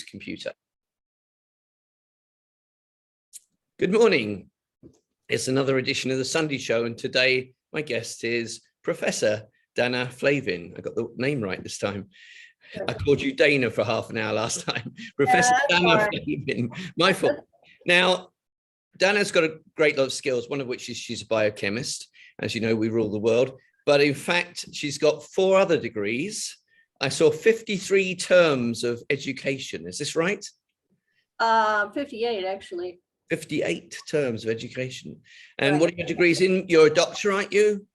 computer. Good morning. It's another edition of the Sunday Show, and today my guest is Professor Dana Flavin. I got the name right this time. I called you Dana for half an hour last time. Professor Dana Flavin, my fault. Now, Dana's got a great lot of skills, one of which is she's a biochemist. As you know, we rule the world. But in fact, she's got 4 other degrees. I saw 53 terms of education. Is this right? 58, actually. 58 terms of education. And right. What are your degrees in? You're a doctor, aren't you?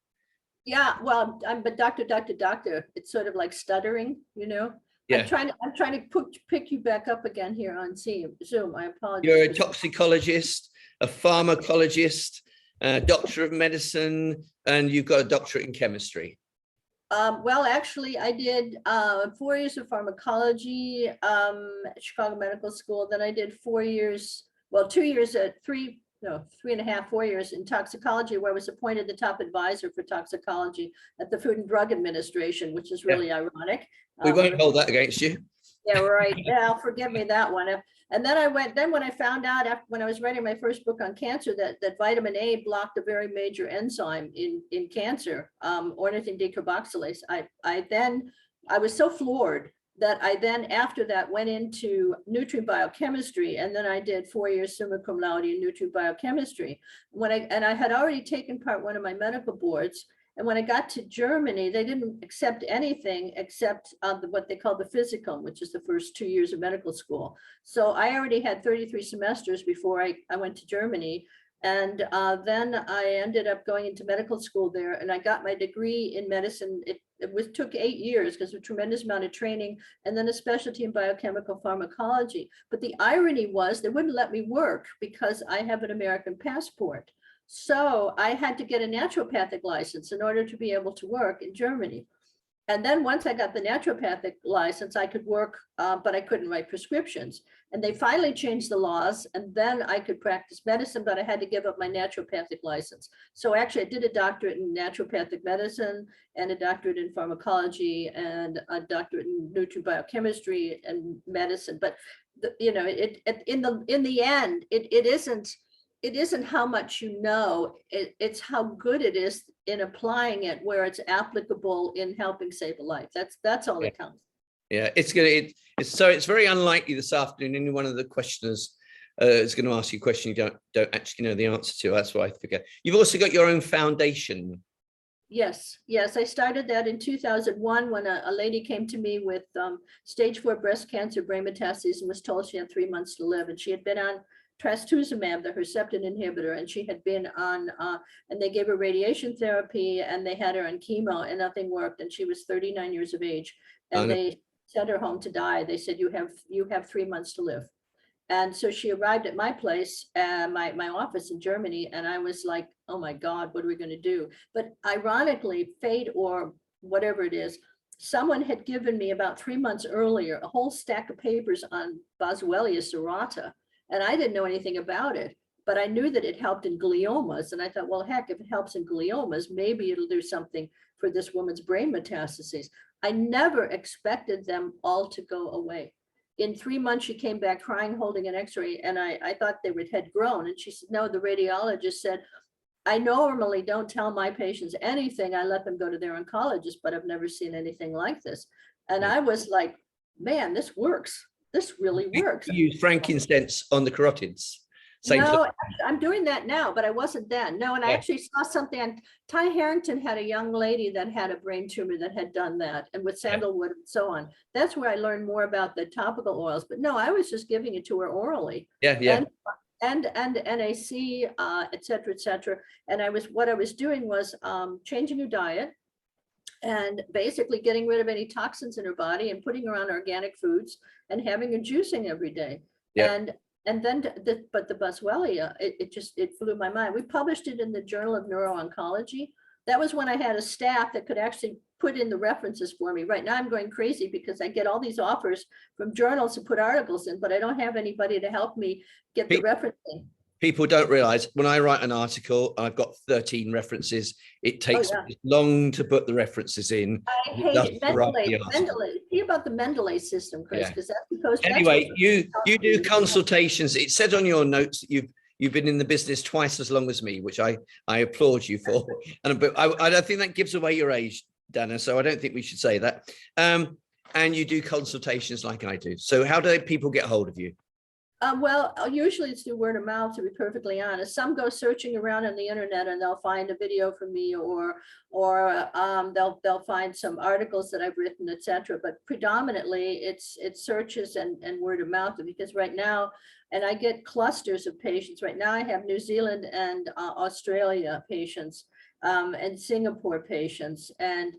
Yeah, well, I'm a doctor. It's sort of like stuttering, you know. Yeah. I'm trying to pick you back up again here on Zoom. I apologize. You're a toxicologist, a pharmacologist, a doctor of medicine, and you've got a doctorate in chemistry. Well, actually, I did 4 years of pharmacology at Chicago Medical School. Then I did 4 years, well, 2 years at 4 years in toxicology, where I was appointed the top advisor for toxicology at the Food and Drug Administration, which is really ironic. We won't hold that against you. Yeah, right. Yeah, forgive me that one. And then when I found out when I was writing my first book on cancer that vitamin A blocked a very major enzyme in cancer, ornithine decarboxylase, I was so floored that I then after that went into nutrient biochemistry, and then I did 4 years summa cum laude in nutrient biochemistry. I had already taken part one of my medical boards. And when I got to Germany, they didn't accept anything except what they call the physicum, which is the first 2 years of medical school. So I already had 33 semesters before I went to Germany. And then I ended up going into medical school there, and I got my degree in medicine. It took 8 years because of a tremendous amount of training, and then a specialty in biochemical pharmacology. But the irony was they wouldn't let me work because I have an American passport. So I had to get a naturopathic license in order to be able to work in Germany. And then once I got the naturopathic license, I could work, but I couldn't write prescriptions. And they finally changed the laws, and then I could practice medicine, but I had to give up my naturopathic license. So actually I did a doctorate in naturopathic medicine and a doctorate in pharmacology and a doctorate in nutrient biochemistry and medicine. But in the end, it isn't how much you know, it's how good it is in applying it where it's applicable in helping save a life. That's all that counts. Yeah, it's very unlikely this afternoon any one of the questioners is going to ask you a question you don't actually know the answer to. That's why I forget. You've also got your own foundation. Yes, I started that in 2001 when a lady came to me with stage 4 breast cancer, brain metastases, and was told she had 3 months to live, and she had been on trastuzumab, the Herceptin inhibitor, and she had been on, and they gave her radiation therapy, and they had her on chemo, and nothing worked, and she was 39 years of age, and they sent her home to die. They said, you have 3 months to live. And so she arrived at my place, my office in Germany, and I was like, oh my God, what are we going to do? But ironically, fate or whatever it is, someone had given me about 3 months earlier a whole stack of papers on Boswellia serrata. And I didn't know anything about it, but I knew that it helped in gliomas. And I thought, well, heck, if it helps in gliomas, maybe it'll do something for this woman's brain metastases. I never expected them all to go away. In 3 months, she came back crying, holding an x-ray, and I thought they had grown. And she said, no, the radiologist said, I normally don't tell my patients anything. I let them go to their oncologist, but I've never seen anything like this. And I was like, man, this works. This really works. You use frankincense on the carotids. No, I'm doing that now, but I wasn't then. No, and I actually saw something on Ty Harrington had a young lady that had a brain tumor that had done that, and with sandalwood and so on. That's where I learned more about the topical oils. But no, I was just giving it to her orally. And NAC, et cetera, and what I was doing was changing her diet and basically getting rid of any toxins in her body and putting her on organic foods and having her juicing every day. And then the Boswellia, it flew my mind. We published it in the Journal of Neuro-Oncology. That was when I had a staff that could actually put in the references for me. Right now I'm going crazy because I get all these offers from journals to put articles in, but I don't have anybody to help me get the referencing. People don't realize when I write an article, I've got 13 references. It takes long to put the references in. I hate it. Mendeley. See about the Mendeley system, Chris, because that's supposed to. Anyway, you do consultations. It said on your notes that you've been in the business twice as long as me, which I applaud you for. But I don't think that gives away your age, Dana. So I don't think we should say that. And you do consultations like I do. So how do people get hold of you? Well, usually it's through word of mouth, to be perfectly honest. Some go searching around on the internet and they'll find a video from me, or they'll find some articles that I've written, etc. But predominantly it's searches and word of mouth, because right now, and I get clusters of patients. Right now I have New Zealand and Australia patients, and Singapore patients, and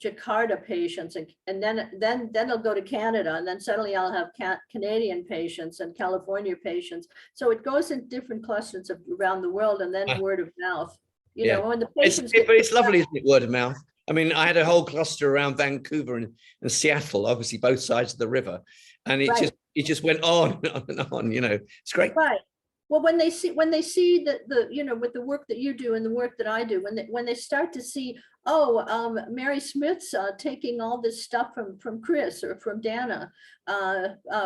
Jakarta patients, and then they'll go to Canada, and then suddenly I'll have Canadian patients and California patients. So it goes in different clusters around the world, and then word of mouth. You know, when the patients it's lovely, isn't it? Word of mouth. I mean, I had a whole cluster around Vancouver and Seattle, obviously both sides of the river, and it just went on and on. You know, it's great. Right. Well, when they see the you know, with the work that you do and the work that I do, when they start to see, oh, Mary Smith's taking all this stuff from Chris or from Dana,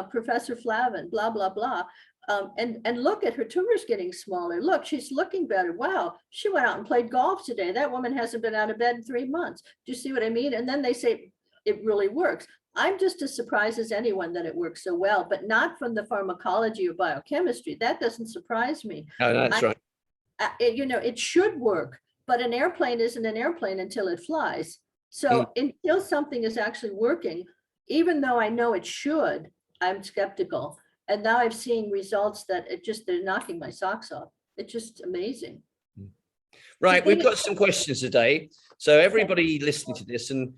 Professor Flavin, blah blah blah, and look at her tumors getting smaller. Look, she's looking better. Wow, she went out and played golf today. That woman hasn't been out of bed in 3 months. Do you see what I mean? And then they say it really works. I'm just as surprised as anyone that it works so well, but not from the pharmacology or biochemistry. That doesn't surprise me. Oh, that's right. You know, it should work, but an airplane isn't an airplane until it flies. So until something is actually working, even though I know it should, I'm skeptical. And now I've seen results that they're knocking my socks off. It's just amazing. Right, we've got some questions today. So everybody listening to this, and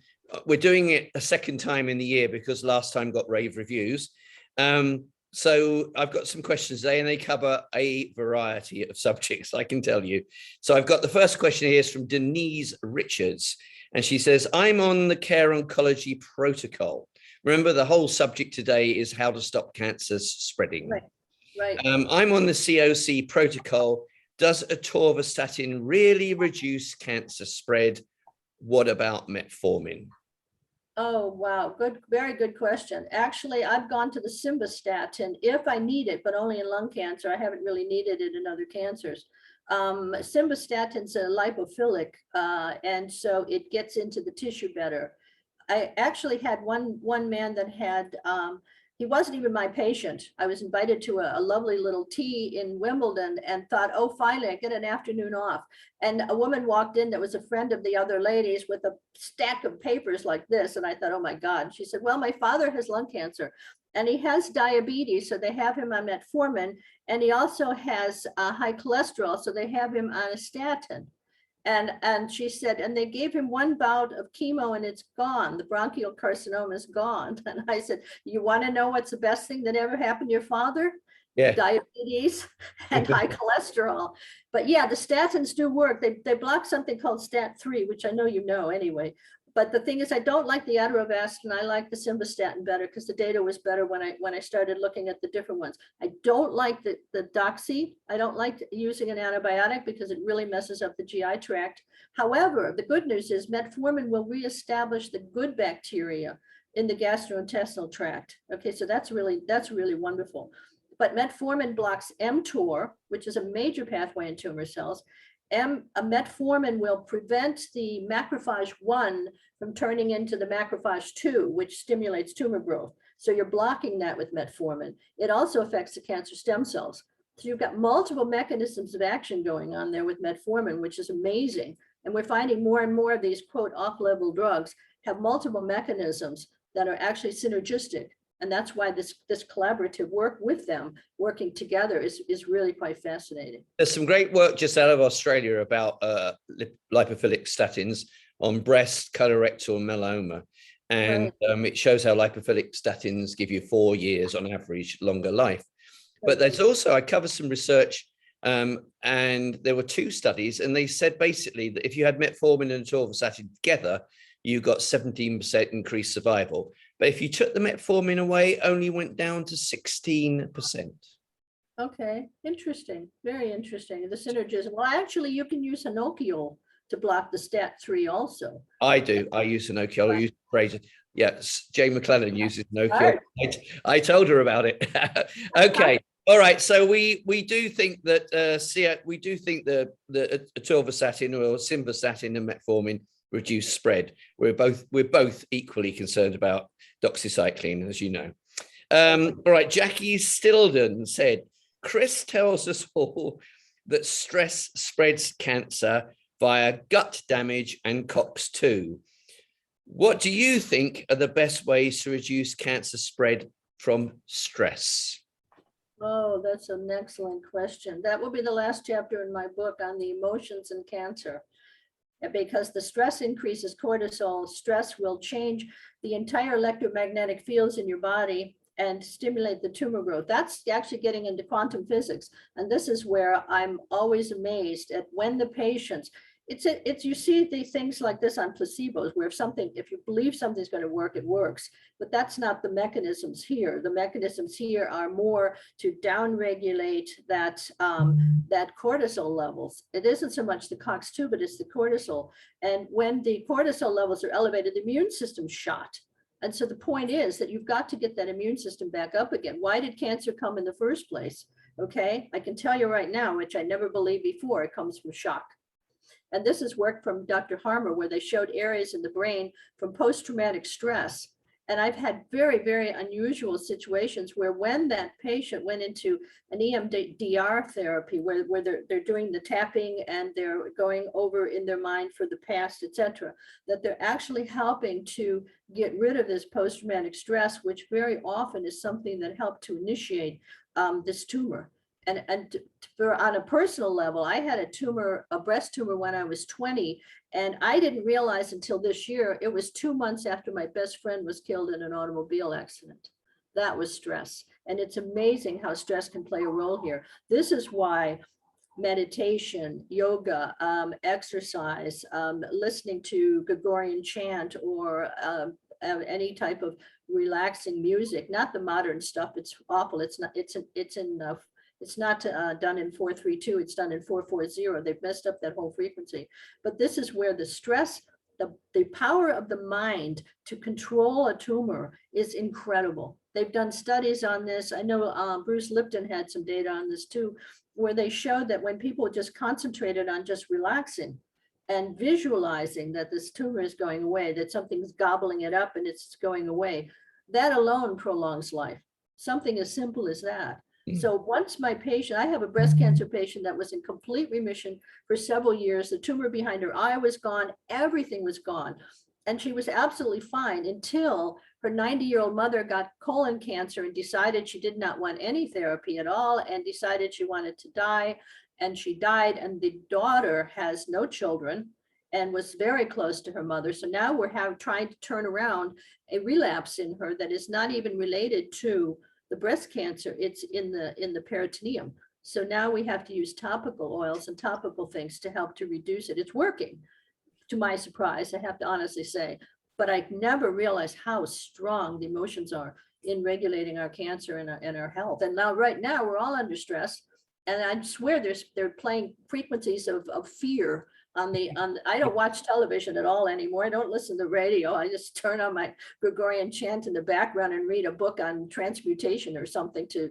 we're doing it a second time in the year because last time got rave reviews. So I've got some questions today, and they cover a variety of subjects, I can tell you. So I've got the first question here is from Denise Richards, and she says, I'm on the care oncology protocol. Remember, the whole subject today is how to stop cancer spreading. Right. I'm on the COC protocol. Does atorvastatin really reduce cancer spread? What about metformin? Oh, wow. Good. Very good question. Actually, I've gone to the simvastatin if I need it, but only in lung cancer. I haven't really needed it in other cancers. Simvastatin's a lipophilic, and so it gets into the tissue better. I actually had one man that had, he wasn't even my patient. I was invited to a lovely little tea in Wimbledon and thought, oh, finally, I get an afternoon off. And a woman walked in that was a friend of the other ladies with a stack of papers like this. And I thought, oh my God. She said, well, my father has lung cancer and he has diabetes. So they have him on metformin. And he also has high cholesterol. So they have him on a statin. And she said, and they gave him one bout of chemo and it's gone. The bronchial carcinoma is gone. And I said, you want to know what's the best thing that ever happened to your father? Yeah. Diabetes and high cholesterol. But yeah, the statins do work. They block something called STAT3, which I know you know anyway. But the thing is, I don't like the atorvastatin. I like the simvastatin better because the data was better when I started looking at the different ones. I don't like the doxy. I don't like using an antibiotic because it really messes up the GI tract. However, the good news is metformin will reestablish the good bacteria in the gastrointestinal tract. Okay, so that's really wonderful. But metformin blocks mTOR, which is a major pathway in tumor cells. A metformin will prevent the macrophage 1 from turning into the macrophage 2, which stimulates tumor growth. So you're blocking that with metformin. It also affects the cancer stem cells. So you've got multiple mechanisms of action going on there with metformin, which is amazing. And we're finding more and more of these, quote, off-label drugs have multiple mechanisms that are actually synergistic. And that's why this collaborative work with them, working together, is really quite fascinating. There's some great work just out of Australia about lipophilic statins on breast, colorectal, melanoma. And it shows how lipophilic statins give you 4 years on average longer life. But there's also, I covered some research and there were 2 studies, and they said basically that if you had metformin and atorvastatin together, you got 17% increased survival. But if you took the metformin away, only went down to 16%. Okay, interesting, very interesting. The synergism. Well, actually, you can use hinokiol to block the STAT3 also. I do. I use Nokia. I use Fraser. Yes, Jane McClellan uses Nokia. Right. I told her about it. Okay. All right. So we do think that we do think that atorvastatin or simvastatin and metformin reduce spread. We're both equally concerned about doxycycline, as you know. All right. Jackie Stilden said, Chris tells us all that stress spreads cancer via gut damage and COX-2. What do you think are the best ways to reduce cancer spread from stress? Oh, that's an excellent question. That will be the last chapter in my book on the emotions and cancer. Because the stress increases cortisol, stress will change the entire electromagnetic fields in your body and stimulate the tumor growth. That's actually getting into quantum physics. And this is where I'm always amazed at when the patients, you see these things like this on placebos, where if you believe something's going to work, it works. But that's not the mechanisms here. The mechanisms here are more to downregulate that cortisol levels. It isn't so much the COX-2, but it's the cortisol. And when the cortisol levels are elevated, the immune system's shot. And so the point is that you've got to get that immune system back up again. Why did cancer come in the first place? Okay, I can tell you right now, which I never believed before, it comes from shock. And this is work from Dr. Harmer, where they showed areas in the brain from post-traumatic stress. And I've had very, very unusual situations where when that patient went into an EMDR therapy, where they're doing the tapping and they're going over in their mind for the past, et cetera, that they're actually helping to get rid of this post-traumatic stress, which very often is something that helped to initiate this tumor. And on a personal level, I had a breast tumor when I was 20, and I didn't realize until this year, it was 2 months after my best friend was killed in an automobile accident. That was stress. And it's amazing how stress can play a role here. This is why meditation, yoga, exercise, listening to Gregorian chant or any type of relaxing music, not the modern stuff. It's awful. It's not done in 432, it's done in 440. They've messed up that whole frequency. But this is where the stress, the power of the mind to control a tumor is incredible. They've done studies on this. I know Bruce Lipton had some data on this too, where they showed that when people just concentrated on just relaxing and visualizing that this tumor is going away, that something's gobbling it up and it's going away, that alone prolongs life. Something as simple as that. So once my patient, I have a breast cancer patient that was in complete remission for several years. The tumor behind her eye was gone. Everything was gone. And she was absolutely fine until her 90-year-old mother got colon cancer and decided she did not want any therapy at all and decided she wanted to die. And she died. And the daughter has no children and was very close to her mother. So now we're trying to turn around a relapse in her that is not even related to the breast cancer. It's in the peritoneum. So now we have to use topical oils and topical things to help to reduce it. It's working, to my surprise, I have to honestly say, but I never realized how strong the emotions are in regulating our cancer and our health. And now, right now, we're all under stress. And I swear they're playing frequencies of fear I don't watch television at all anymore. I don't listen to radio. I just turn on my Gregorian chant in the background and read a book on transmutation or something to,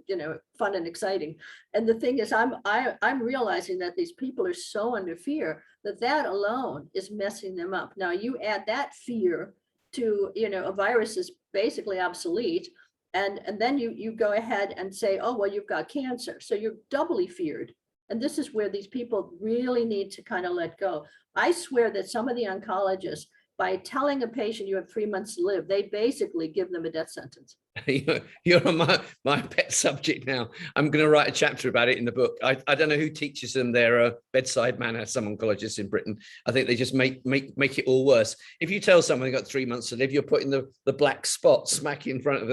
fun and exciting. And the thing is, I'm realizing that these people are so under fear that alone is messing them up. Now you add that fear to, a virus is basically obsolete. And then you go ahead and say, oh, well, you've got cancer. So you're doubly feared. And this is where these people really need to kind of let go. I swear that some of the oncologists, by telling a patient you have 3 months to live, they basically give them a death sentence. You're on my pet subject now. I'm going to write a chapter about it in the book. I don't know who teaches them their bedside manner, some oncologists in Britain. I think they just make it all worse. If you tell someone they've got 3 months to live, you're putting the black spot smack in front of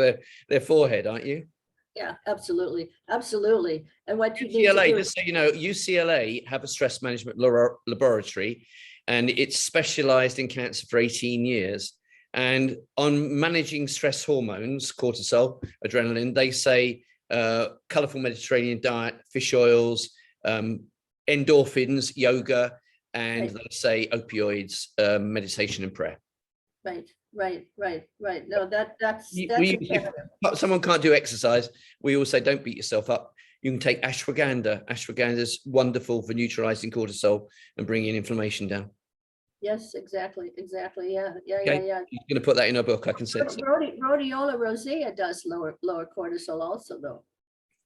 their forehead, aren't you? Yeah, absolutely. Absolutely. And what you UCLA, need to do, just so you know, UCLA have a stress management laboratory, and it's specialized in cancer for 18 years. And on managing stress hormones, cortisol, adrenaline, they say colorful Mediterranean diet, fish oils, endorphins, yoga, and let's say opioids, meditation and prayer. Right. No, that's If someone can't do exercise, we always say, don't beat yourself up. You can take ashwagandha. Ashwagandha is wonderful for neutralizing cortisol and bringing inflammation down. Yes, exactly. Yeah. You're going to put that in a book. I can sense it. Rhodiola rosea does lower cortisol also, though.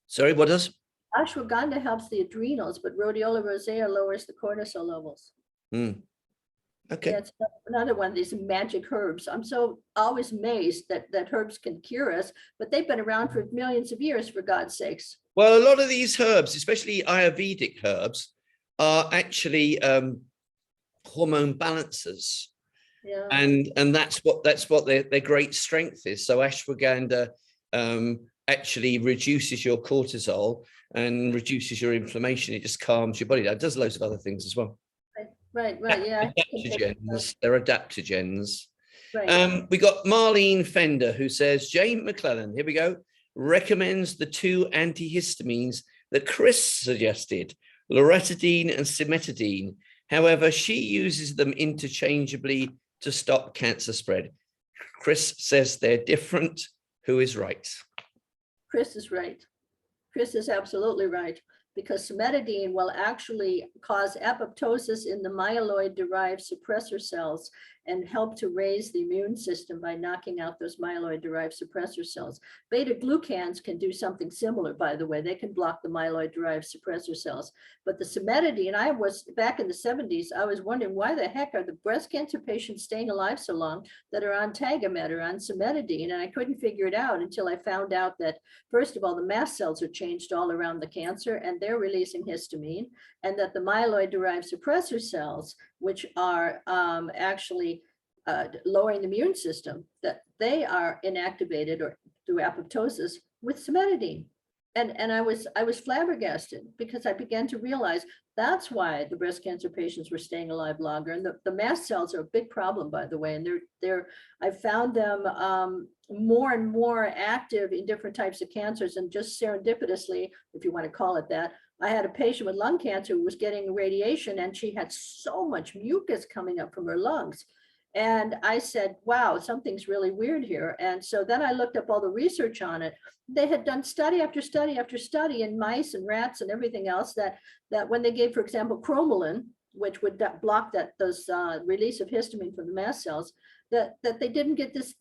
Sorry, what does? Ashwagandha helps the adrenals, but rhodiola rosea lowers the cortisol levels. Okay. Yeah, it's another one of these magic herbs. I'm so always amazed that herbs can cure us, but they've been around for millions of years, for God's sakes. Well, a lot of these herbs, especially Ayurvedic herbs, are actually hormone balancers. Yeah. And that's what their great strength is. So ashwagandha actually reduces your cortisol and reduces your inflammation. It just calms your body. That does loads of other things as well. Right. Yeah. Adaptogens. They're adaptogens. Right. We got Marlene Fender, who says Jane McClellan, here we go, recommends the 2 antihistamines that Chris suggested, loratadine and cimetidine. However, she uses them interchangeably to stop cancer spread. Chris says they're different. Who is right? Chris is right. Chris is absolutely right, because cimetidine will actually cause apoptosis in the myeloid-derived suppressor cells and help to raise the immune system by knocking out those myeloid-derived suppressor cells. Beta-glucans can do something similar, by the way. They can block the myeloid-derived suppressor cells. But the cimetidine, I was back in the 70s, I was wondering why the heck are the breast cancer patients staying alive so long that are on Tagamet or on cimetidine? And I couldn't figure it out until I found out that, first of all, the mast cells are changed all around the cancer and they're releasing histamine, and that the myeloid-derived suppressor cells, which are actually lowering the immune system, that they are inactivated or through apoptosis with cimetidine. And I was flabbergasted, because I began to realize that's why the breast cancer patients were staying alive longer. And the mast cells are a big problem, by the way, and I've found them more and more active in different types of cancers. And just serendipitously, if you want to call it that, I had a patient with lung cancer who was getting radiation, and she had so much mucus coming up from her lungs. And I said, wow, something's really weird here. And so then I looked up all the research on it. They had done study after study after study in mice and rats and everything else, that when they gave, for example, cromolyn, which would block those release of histamine from the mast cells, that they didn't get this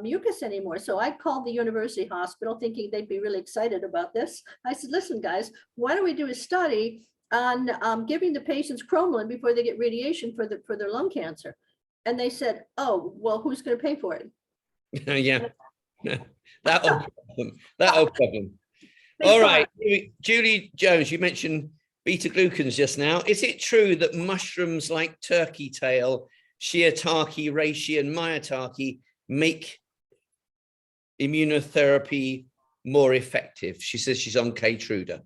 mucus anymore. So I called the university hospital thinking they'd be really excited about this. I said, listen, guys, why don't we do a study on giving the patients cromolyn before they get radiation for their lung cancer? And they said, oh, well, who's going to pay for it? Yeah, that old problem. All right, Julie Jones, you mentioned beta glucans just now. Is it true that mushrooms like turkey tail, shiitake, reishi, and maitake make immunotherapy more effective? She says she's on Keytruda.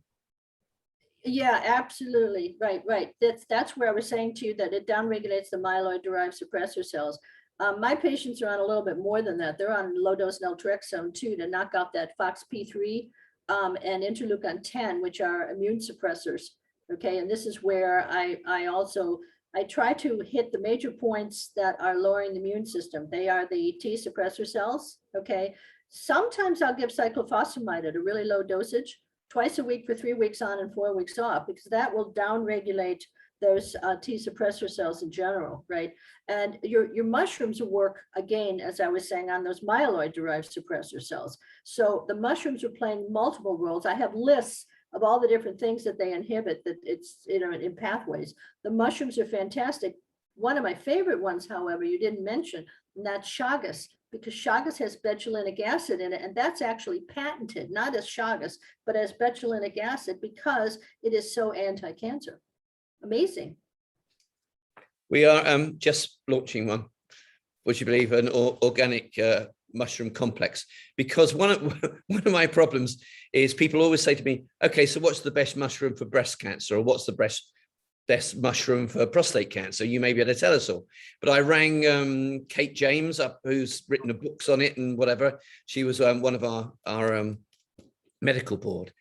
Yeah, absolutely. Right. That's where I was saying to you that it downregulates the myeloid-derived suppressor cells. My patients are on a little bit more than that. They're on low-dose naltrexone too, to knock out that FOXP3 and interleukin 10, which are immune suppressors. Okay, and this is where I try to hit the major points that are lowering the immune system. They are the T suppressor cells. Okay, sometimes I'll give cyclophosphamide at a really low dosage, twice a week for 3 weeks on and 4 weeks off, because that will downregulate those T suppressor cells in general, right? And your mushrooms work, again, as I was saying, on those myeloid-derived suppressor cells. So the mushrooms are playing multiple roles. I have lists of all the different things that they inhibit, that it's, in pathways. The mushrooms are fantastic. One of my favorite ones, however, you didn't mention, and that's chagas, because chagas has betulinic acid in it, and that's actually patented, not as chagas, but as betulinic acid, because it is so anti-cancer. Amazing. We are just launching one, would you believe, an organic mushroom complex, because one of my problems is people always say to me, okay, so what's the best mushroom for breast cancer, or what's the best mushroom for prostate cancer? You may be able to tell us all. But I rang Kate James up, who's written books on it and whatever. She was one of our medical board.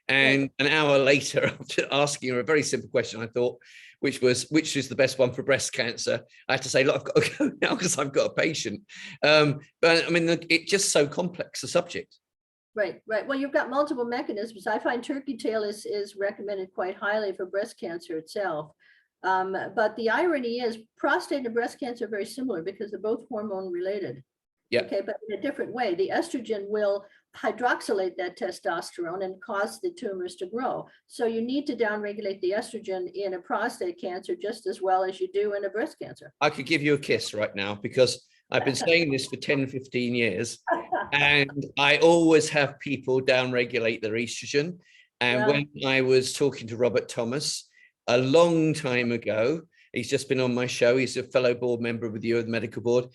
And an hour later, after asking her a very simple question, I thought, which is the best one for breast cancer, I had to say, look, I've got to go now because I've got a patient. But I mean, it's just so complex, the subject. Right. Well, you've got multiple mechanisms. I find turkey tail is recommended quite highly for breast cancer itself. But the irony is prostate and breast cancer are very similar because they're both hormone related. Yeah. Okay, but in a different way. The estrogen will hydroxylate that testosterone and cause the tumors to grow. So you need to downregulate the estrogen in a prostate cancer just as well as you do in a breast cancer. I could give you a kiss right now because I've been saying this for 10, 15 years, and I always have people downregulate their estrogen. And when I was talking to Robert Thomas a long time ago, he's just been on my show, he's a fellow board member with you at the medical board.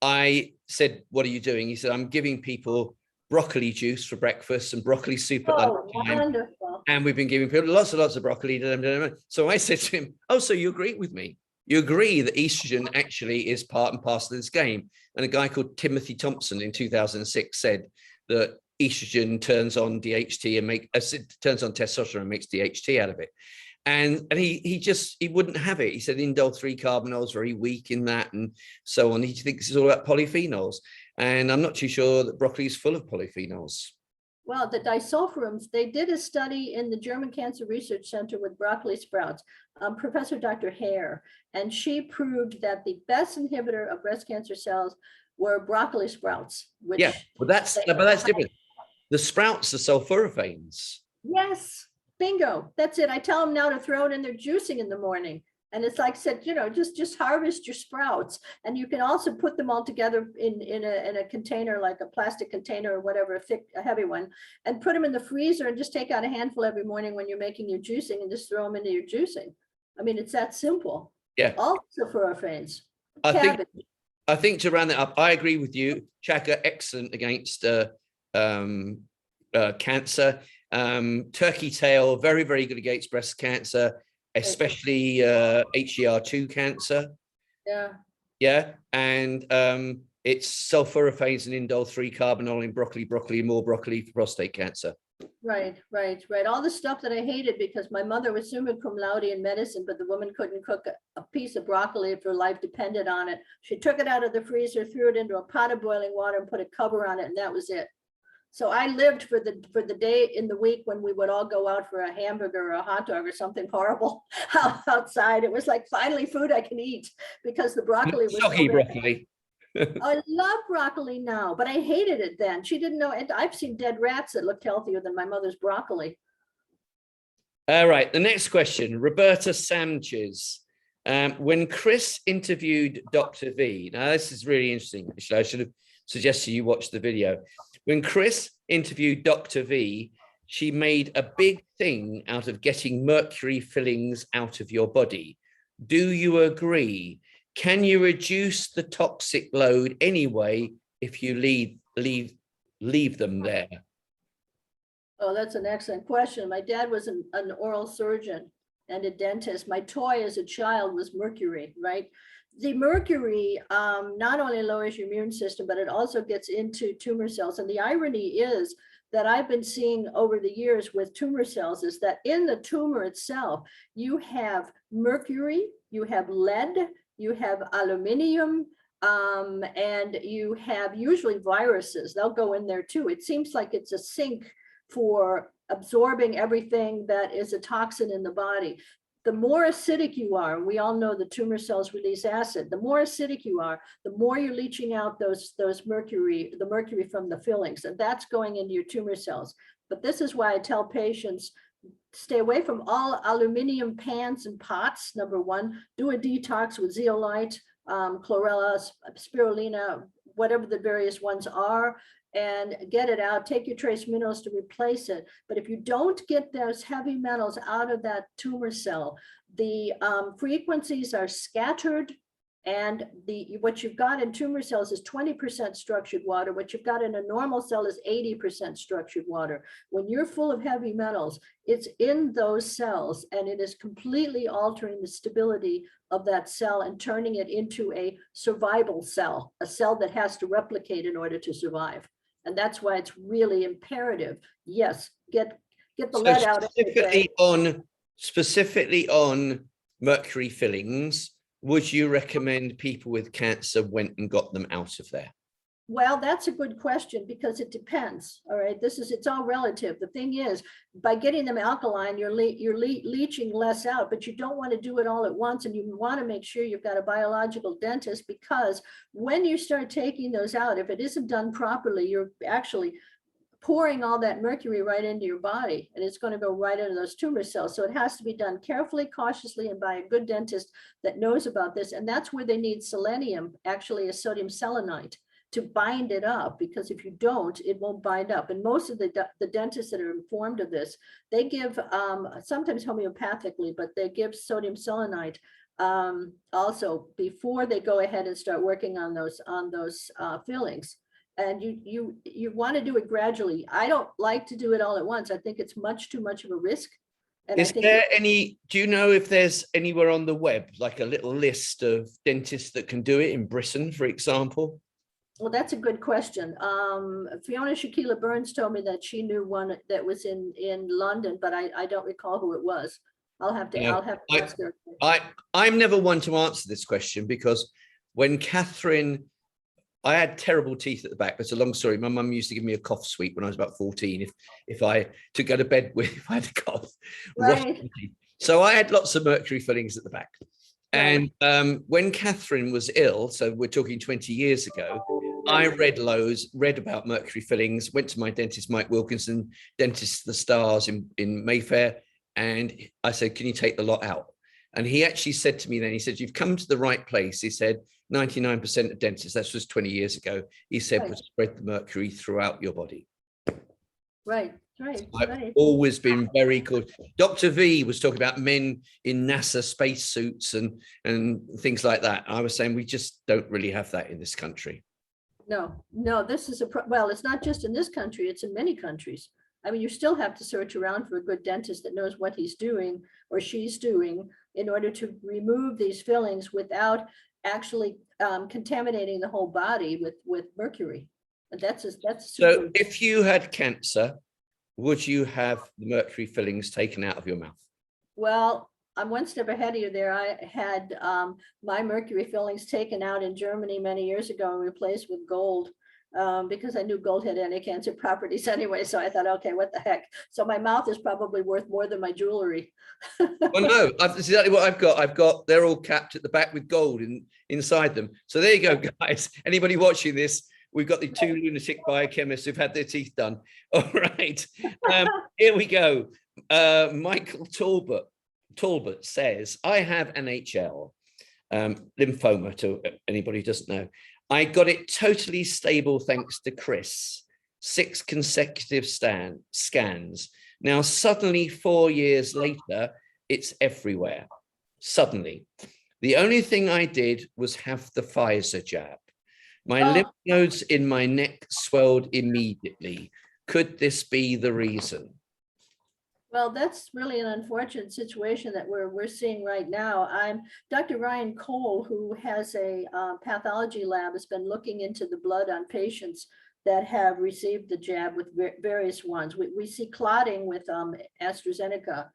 I said, what are you doing? He said, I'm giving people broccoli juice for breakfast and broccoli soup at lunchtime. Wonderful. And we've been giving people lots and lots of broccoli. So I said to him, oh, so you agree with me? You agree that estrogen actually is part and parcel of this game. And a guy called Timothy Thompson in 2006 said that estrogen turns on DHT and turns on testosterone and makes DHT out of it. And he wouldn't have it. He said indole 3-carbinol is very weak in that and so on. He thinks it's all about polyphenols. And I'm not too sure that broccoli is full of polyphenols. Well, the disulfurams, they did a study in the German Cancer Research Center with broccoli sprouts, Professor Dr. Hare, and she proved that the best inhibitor of breast cancer cells were broccoli sprouts. Which but that's different. The sprouts are sulforaphanes. Yes, bingo. That's it. I tell them now to throw it in their juicing in the morning. And it's like I said, just harvest your sprouts. And you can also put them all together in a container, like a plastic container or whatever, a heavy one, and put them in the freezer and just take out a handful every morning when you're making your juicing and just throw them into your juicing. I mean, it's that simple. Yeah. Also sulforaphanes. I think to round that up, I agree with you. Chaka, excellent against cancer. Turkey tail, very, very good against breast cancer, especially HER2 cancer. Yeah. And it's sulforaphanes and indole 3-carbinol in broccoli, more broccoli for prostate cancer. Right. All the stuff that I hated because my mother was summa cum laude in medicine, but the woman couldn't cook a piece of broccoli if her life depended on it. She took it out of the freezer, threw it into a pot of boiling water and put a cover on it, and that was it. So I lived for the day in the week when we would all go out for a hamburger or a hot dog or something horrible outside. It was like finally food I can eat because the broccoli was soggy broccoli. I love broccoli now, but I hated it then. She didn't know. I've seen dead rats that looked healthier than my mother's broccoli. All right, the next question, Roberta Sanchez. When Chris interviewed Dr. V, now this is really interesting. I should have suggested you watch the video. When Chris interviewed Dr. V, she made a big thing out of getting mercury fillings out of your body. Do you agree? Can you reduce the toxic load anyway if you leave them there? Oh, that's an excellent question. My dad was an oral surgeon and a dentist. My toy as a child was mercury, right? The mercury not only lowers your immune system, but it also gets into tumor cells. And the irony is that I've been seeing over the years with tumor cells is that in the tumor itself, you have mercury, you have lead, you have aluminium, and you have usually viruses. They'll go in there too. It seems like it's a sink for absorbing everything that is a toxin in the body. The more acidic you are, we all know the tumor cells release acid. The more acidic you are, the more you're leaching out the mercury from the fillings, and that's going into your tumor cells. But this is why I tell patients, stay away from all aluminum pans and pots, number one. Do a detox with zeolite, chlorella, spirulina, whatever the various ones are, and get it out. Take your trace minerals to replace it. But if you don't get those heavy metals out of that tumor cell, the frequencies are scattered, and what you've got in tumor cells is 20% structured water. What you've got in a normal cell is 80% structured water. When you're full of heavy metals, it's in those cells, and it is completely altering the stability of that cell and turning it into a survival cell, a cell that has to replicate in order to survive. And that's why it's really imperative. Yes, get the So lead out. specifically on mercury fillings, would you recommend people with cancer went and got them out of there? Well, that's a good question because it depends. All right, it's all relative. The thing is, by getting them alkaline, you're leaching less out, but you don't want to do it all at once, and you want to make sure you've got a biological dentist, because when you start taking those out, if it isn't done properly, you're actually pouring all that mercury right into your body, and it's going to go right into those tumor cells. So it has to be done carefully, cautiously, and by a good dentist that knows about this. And that's where they need selenium, actually a sodium selenite, to bind it up, because if you don't, it won't bind up. And most of the dentists that are informed of this, they give sometimes homeopathically, but they give sodium selenite also before they go ahead and start working on those fillings. And you want to do it gradually. I don't like to do it all at once. I think it's much too much of a risk. And Is there any, do you know if there's anywhere on the web, like a little list of dentists that can do it in Britain, for example? Well, that's a good question. Fiona Shaquilla Burns told me that she knew one that was in London, but I don't recall who it was. I'll have to ask her. I'm never one to answer this question, because when Catherine, I had terrible teeth at the back. That's a long story. My mum used to give me a cough sweep when I was about 14 if I to go to bed with, if I had a cough. Right. So I had lots of mercury fillings at the back. Right. And when Catherine was ill, so we're talking 20 years ago, I read about mercury fillings, went to my dentist, Mike Wilkinson, dentist the Stars in Mayfair. And I said, can you take the lot out? And he actually said to me then, he said, you've come to the right place. He said, 99% of dentists, that's just 20 years ago, he said, would spread the mercury throughout your body. Right. I've always been very good. Dr. V was talking about men in NASA spacesuits and things like that. I was saying we just don't really have that in this country. No, this is well, it's not just in this country, it's in many countries. I mean, you still have to search around for a good dentist that knows what he's doing or she's doing in order to remove these fillings without actually contaminating the whole body with mercury. And that's so if you had cancer, would you have the mercury fillings taken out of your mouth? Well, I'm one step ahead of you there. I had my mercury fillings taken out in Germany many years ago and replaced with gold, because I knew gold had anti-cancer properties anyway. So I thought, okay, what the heck? So my mouth is probably worth more than my jewelry. Well, no, that's exactly what I've got. They're all capped at the back with gold inside them. So there you go, guys. Anybody watching this, we've got the two lunatic biochemists who've had their teeth done. All right, here we go. Michael Talbot says, I have NHL, lymphoma, to anybody who doesn't know. I got it totally stable thanks to Chris. 6 consecutive scans. Now, suddenly 4 years later, it's everywhere. Suddenly. The only thing I did was have the Pfizer jab. My lymph nodes in my neck swelled immediately. Could this be the reason? Well, that's really an unfortunate situation that we're seeing right now. Dr. Ryan Cole, who has a pathology lab, has been looking into the blood on patients that have received the jab with various ones. We see clotting with AstraZeneca,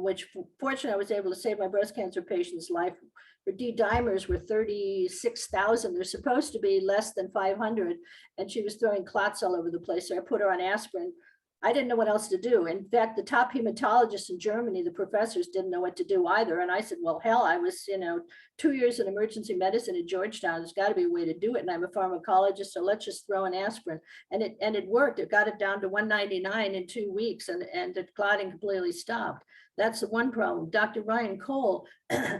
which fortunately I was able to save my breast cancer patient's life. Her D-dimers were 36,000. They're supposed to be less than 500. And she was throwing clots all over the place. So I put her on aspirin. I didn't know what else to do. In fact, the top hematologists in Germany, the professors, didn't know what to do either. And I said, well, hell, I was, 2 years in emergency medicine at Georgetown. There's got to be a way to do it. And I'm a pharmacologist, so let's just throw an aspirin. And it worked. It got it down to 199 in 2 weeks, and the clotting completely stopped. That's the one problem. Dr. Ryan Cole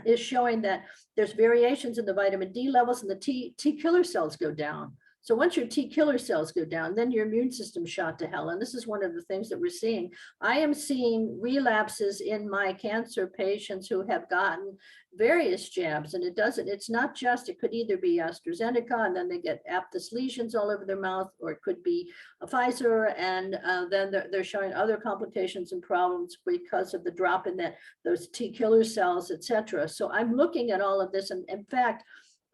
is showing that there's variations in the vitamin D levels, and the T killer cells go down. So once your T killer cells go down, then your immune system shot to hell. And this is one of the things that we're seeing. I am seeing relapses in my cancer patients who have gotten various jabs, and it's not just, it could either be AstraZeneca and then they get aphthous lesions all over their mouth, or it could be a Pfizer, and then they're showing other complications and problems because of the drop in those T killer cells, et cetera. So I'm looking at all of this, and in fact,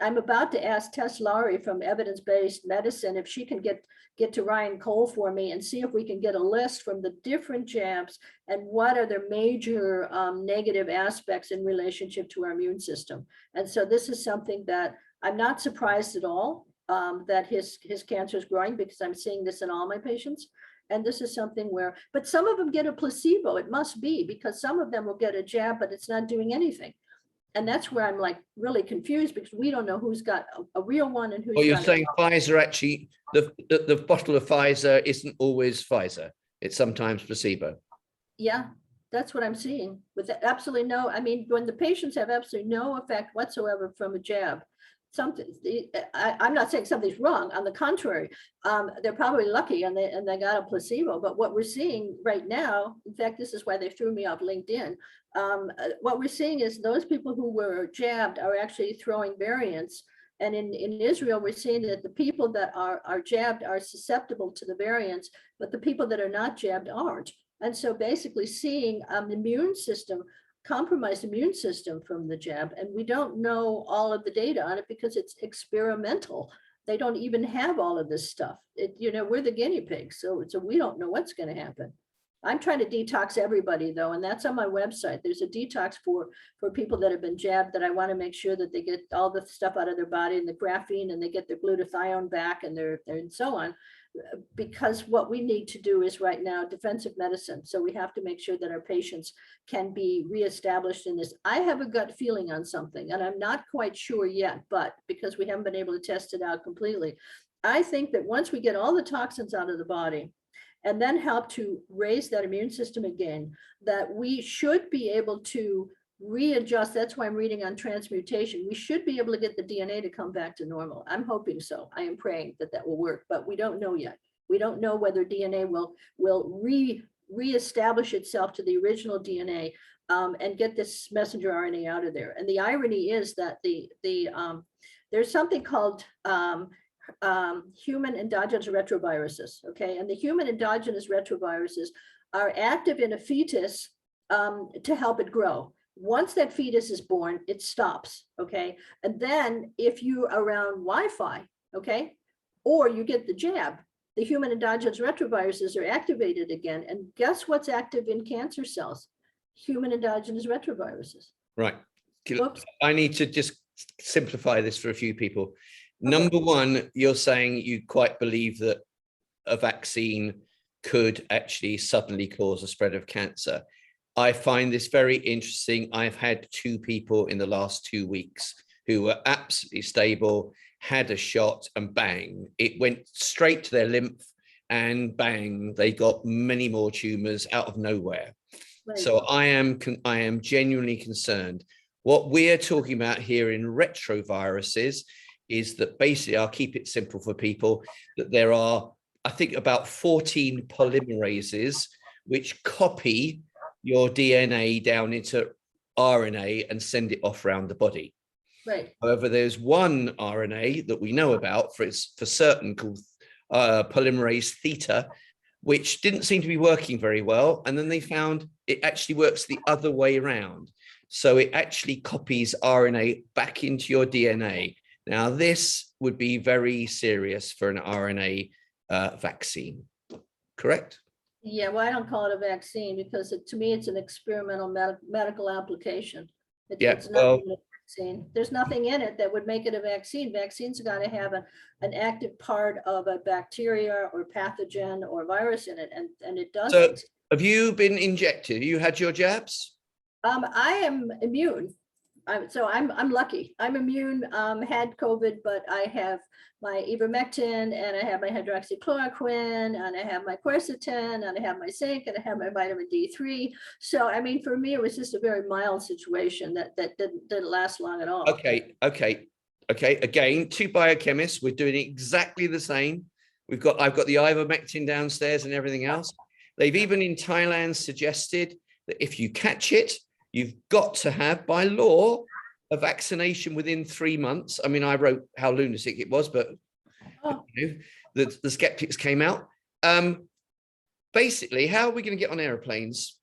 I'm about to ask Tess Lowry from Evidence-Based Medicine if she can get to Ryan Cole for me and see if we can get a list from the different jabs and what are the major negative aspects in relationship to our immune system. And so this is something that I'm not surprised at all that his cancer is growing, because I'm seeing this in all my patients. And this is something where, but some of them get a placebo. It must be, because some of them will get a jab, but it's not doing anything. And that's where I'm like really confused, because we don't know who's got a real one and who's Well, you're got saying Pfizer actually, the bottle of Pfizer isn't always Pfizer. It's sometimes placebo. Yeah, that's what I'm seeing with absolutely no, I mean, when the patients have absolutely no effect whatsoever from a jab, I'm not saying something's wrong. On the contrary, they're probably lucky and they got a placebo. But what we're seeing right now, in fact, this is why they threw me off LinkedIn. What we're seeing is those people who were jabbed are actually throwing variants. And in Israel, we're seeing that the people that are jabbed are susceptible to the variants, but the people that are not jabbed aren't. And so basically seeing immune system, compromised immune system from the jab. And we don't know all of the data on it because it's experimental. They don't even have all of this stuff. We're the guinea pigs. So we don't know what's going to happen. I'm trying to detox everybody though. And that's on my website. There's a detox for people that have been jabbed that I want to make sure that they get all the stuff out of their body and the graphene, and they get their glutathione back and and so on. Because what we need to do is right now defensive medicine. So we have to make sure that our patients can be reestablished in this. I have a gut feeling on something, and I'm not quite sure yet, but because we haven't been able to test it out completely, I think that once we get all the toxins out of the body and then help to raise that immune system again, that we should be able to readjust. That's why I'm reading on transmutation. We should be able to get the DNA to come back to normal. I'm hoping so. I am praying that will work, but we don't know yet. We don't know whether DNA will reestablish itself to the original DNA and get this messenger RNA out of there. And the irony is that there's something called human endogenous retroviruses. Okay, and the human endogenous retroviruses are active in a fetus to help it grow. Once that fetus is born, it stops, okay? And then if you are around Wi-Fi, okay, or you get the jab, the human endogenous retroviruses are activated again. And guess what's active in cancer cells? Human endogenous retroviruses. Right. Whoops. I need to just simplify this for a few people. Okay. Number one, you're saying you quite believe that a vaccine could actually suddenly cause a spread of cancer. I find this very interesting. I've had 2 people in the last 2 weeks who were absolutely stable, had a shot, and bang, it went straight to their lymph, and bang, they got many more tumors out of nowhere. Right. So I am genuinely concerned. What we're talking about here in retroviruses is that basically, I'll keep it simple for people, that there are, I think, about 14 polymerases which copy your DNA down into RNA and send it off around the body. Right. However, there's one RNA that we know about for certain called polymerase theta, which didn't seem to be working very well. And then they found it actually works the other way around. So it actually copies RNA back into your DNA. Now, this would be very serious for an RNA vaccine, correct? Yeah, well, I don't call it a vaccine because to me, it's an experimental medical application. It's not a vaccine. There's nothing in it that would make it a vaccine. Vaccines got to have an active part of a bacteria or pathogen or virus in it, and it doesn't. So have you been injected? You had your jabs? I am immune. I'm lucky. I'm immune, had COVID, but I have my ivermectin, and I have my hydroxychloroquine, and I have my quercetin, and I have my zinc, and I have my vitamin D3. So, I mean, for me, it was just a very mild situation that didn't last long at all. Okay. Again, 2 biochemists, we're doing exactly the same. I've got the ivermectin downstairs and everything else. They've even in Thailand suggested that if you catch it, you've got to have, by law, a vaccination within 3 months. I mean, I wrote how lunatic it was, but the skeptics came out. Basically, how are we going to get on airplanes?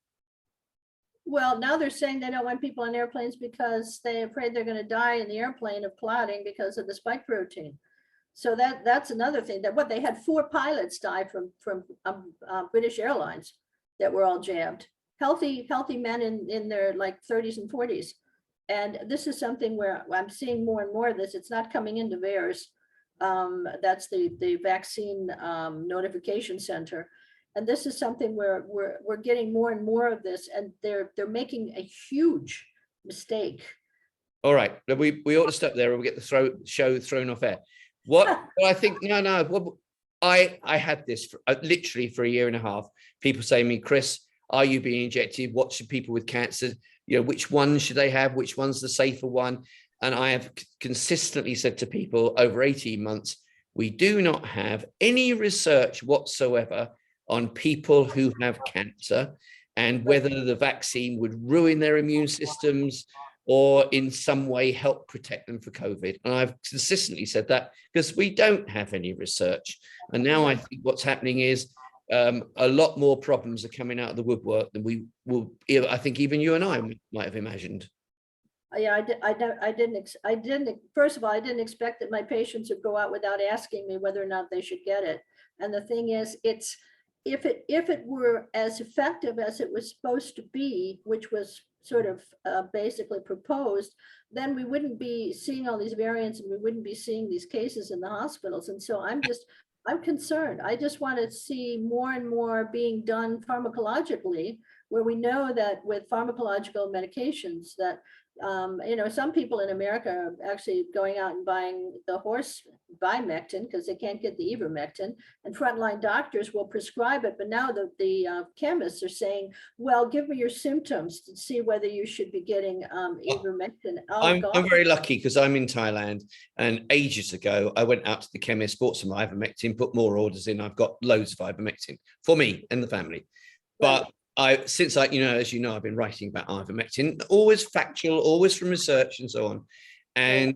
Well, now they're saying they don't want people on airplanes because they're afraid they're going to die in the airplane of clotting because of the spike protein. So that's another thing, that what they had 4 pilots die from British Airlines that were all jabbed. Healthy men in their like 30s and 40s. And this is something where I'm seeing more and more of this. It's not coming into VAERS. That's the vaccine notification center. And this is something where we're getting more and more of this, and they're making a huge mistake. All right, we ought to stop there, or we get the show thrown off air. What I think, no, I had this literally for a year and a half. People say to me, Chris, are you being injected? What should people with cancer, which one should they have? Which one's the safer one? And I have consistently said to people over 18 months, we do not have any research whatsoever on people who have cancer and whether the vaccine would ruin their immune systems or in some way help protect them for COVID. And I've consistently said that because we don't have any research. And now I think what's happening is a lot more problems are coming out of the woodwork than we will, I think even you and I might have imagined. Yeah, I didn't, first of all, I didn't expect that my patients would go out without asking me whether or not they should get it. And the thing is, if it were as effective as it was supposed to be, which was sort of basically proposed, then we wouldn't be seeing all these variants and we wouldn't be seeing these cases in the hospitals. And so I'm concerned. I just want to see more and more being done pharmacologically, where we know that with pharmacological medications that some people in America are actually going out and buying the horse Bimectin because they can't get the ivermectin, and frontline doctors will prescribe it. But now the chemists are saying, well, give me your symptoms to see whether you should be getting ivermectin. I'm very lucky because I'm in Thailand, and ages ago I went out to the chemist, bought some ivermectin, put more orders in. I've got loads of ivermectin for me and the family. But since as you know, I've been writing about ivermectin, always factual, always from research and so on. And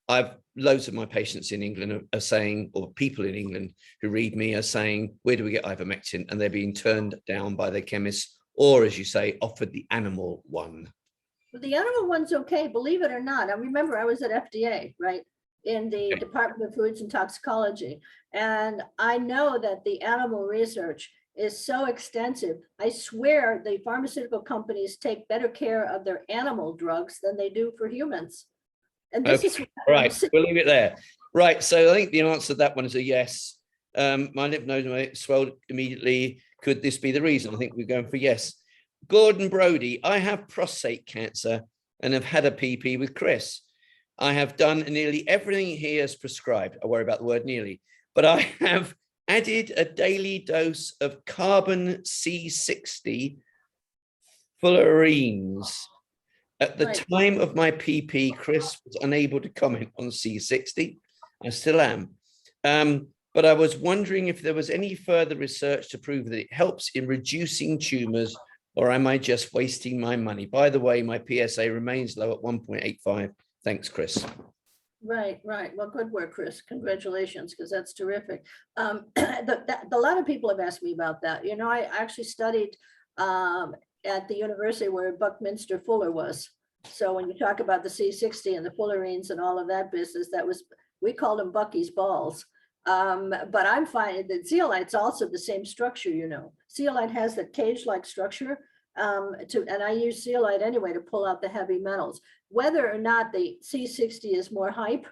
I've loads of my patients in England are saying, or people in England who read me are saying, where do we get ivermectin? And they're being turned down by their chemists, or as you say, offered the animal one. Well, the animal one's okay, believe it or not. I remember I was at FDA, right? In the Department of Foods and Toxicology. And I know that the animal research is so extensive. I swear the pharmaceutical companies take better care of their animal drugs than they do for humans. And this is right. We'll leave it there. Right. So I think the answer to that one is a yes. My lymph node swelled immediately. Could this be the reason? I think we're going for yes. Gordon Brody, I have prostate cancer and have had a PP with Chris. I have done nearly everything he has prescribed. I worry about the word nearly, but I have added a daily dose of carbon C60 fullerenes. At the time of my PP, Chris was unable to comment on C60. I still am. But I was wondering if there was any further research to prove that it helps in reducing tumors, or am I just wasting my money? By the way, my PSA remains low at 1.85. Thanks, Chris. Right. Well, good work, Chris. Congratulations, because that's terrific. A lot of people have asked me about that. I actually studied at the university where Buckminster Fuller was. So when you talk about the C60 and the fullerenes and all of that business, we called them Bucky's balls. But I'm finding that zeolite's also the same structure. Zeolite has that cage-like structure. And I use zeolite anyway to pull out the heavy metals. Whether or not the C60 is more hype,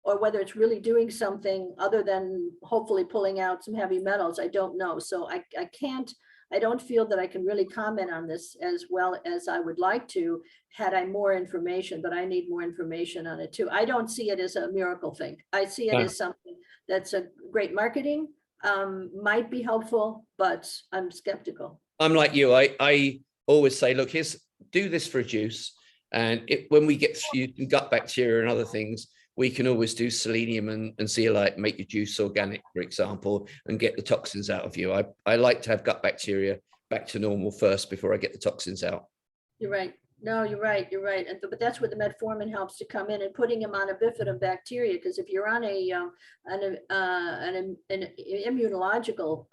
or whether it's really doing something other than hopefully pulling out some heavy metals, I don't know. So I don't feel that I can really comment on this as well as I would like to had I more information, but I need more information on it too. I don't see it as a miracle thing. I see it as something that's a great marketing, might be helpful, but I'm skeptical. I'm like you. I always say, look, do this for a juice. And when we get through gut bacteria and other things, we can always do selenium and zeolite, make your juice organic, for example, and get the toxins out of you. I like to have gut bacteria back to normal first before I get the toxins out. You're right. No, you're right, you're right. But that's where the metformin helps to come in and putting him on a bifidobacteria, because if you're on an immunological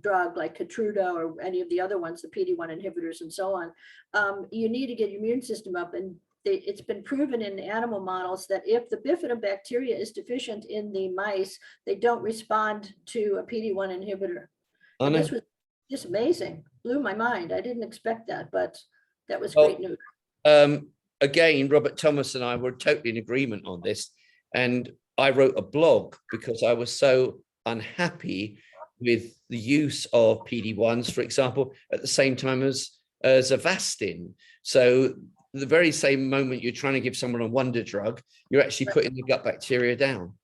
drug like Keytruda or any of the other ones, the PD-1 inhibitors and so on, you need to get your immune system up. And it's been proven in animal models that if the bifidobacteria is deficient in the mice, they don't respond to a PD-1 inhibitor. I And know. this was just amazing, blew my mind. I didn't expect that, but that was Well, great news. Again, Robert Thomas and I were totally in agreement on this. And I wrote a blog because I was so unhappy with the use of PD-1s, for example, at the same time as Avastin. So the very same moment you're trying to give someone a wonder drug, you're actually putting the gut bacteria down.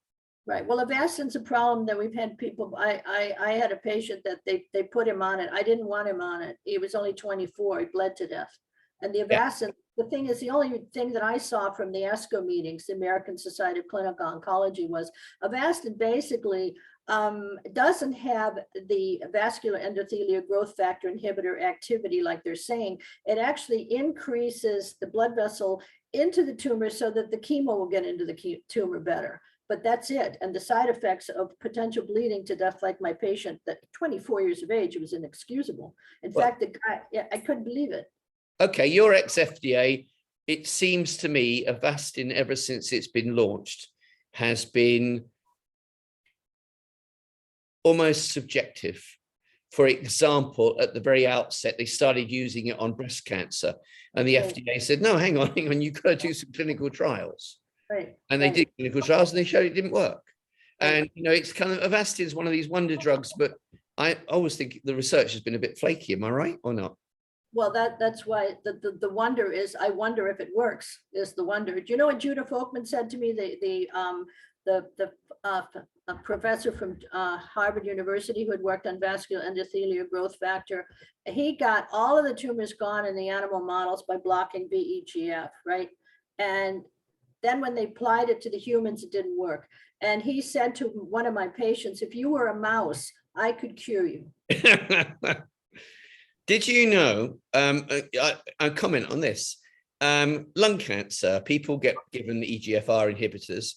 Right. Well, Avastin's a problem that we've had people. I had a patient that they put him on it. I didn't want him on it. He was only 24. He bled to death. And the Avastin, the thing is, the only thing that I saw from the ESCO meetings, the American Society of Clinical Oncology, was Avastin basically doesn't have the vascular endothelial growth factor inhibitor activity like they're saying. It actually increases the blood vessel into the tumor so that the chemo will get into the tumor better. But that's it. And the side effects of potential bleeding to death, like my patient, that 24 years of age, it was inexcusable. In fact, the guy, yeah, I couldn't believe it. Okay, you're ex-FDA. It seems to me Avastin, ever since it's been launched, has been almost subjective. For example, at the very outset, they started using it on breast cancer, and the FDA said, no, hang on, you've got to do some clinical trials. Right. And they did clinical trials and they showed it didn't work. And, it's kind of, Avastin is one of these wonder drugs, but I always think the research has been a bit flaky. Am I right or not? Well, that's why the wonder is, I wonder if it works, is the wonder. Do you know what Judah Folkman said to me? The professor from Harvard University who had worked on vascular endothelial growth factor. He got all of the tumors gone in the animal models by blocking VEGF, right? And then when they applied it to the humans, it didn't work. And he said to one of my patients, if you were a mouse, I could cure you. Did you know, I comment on this, lung cancer, people get given EGFR inhibitors,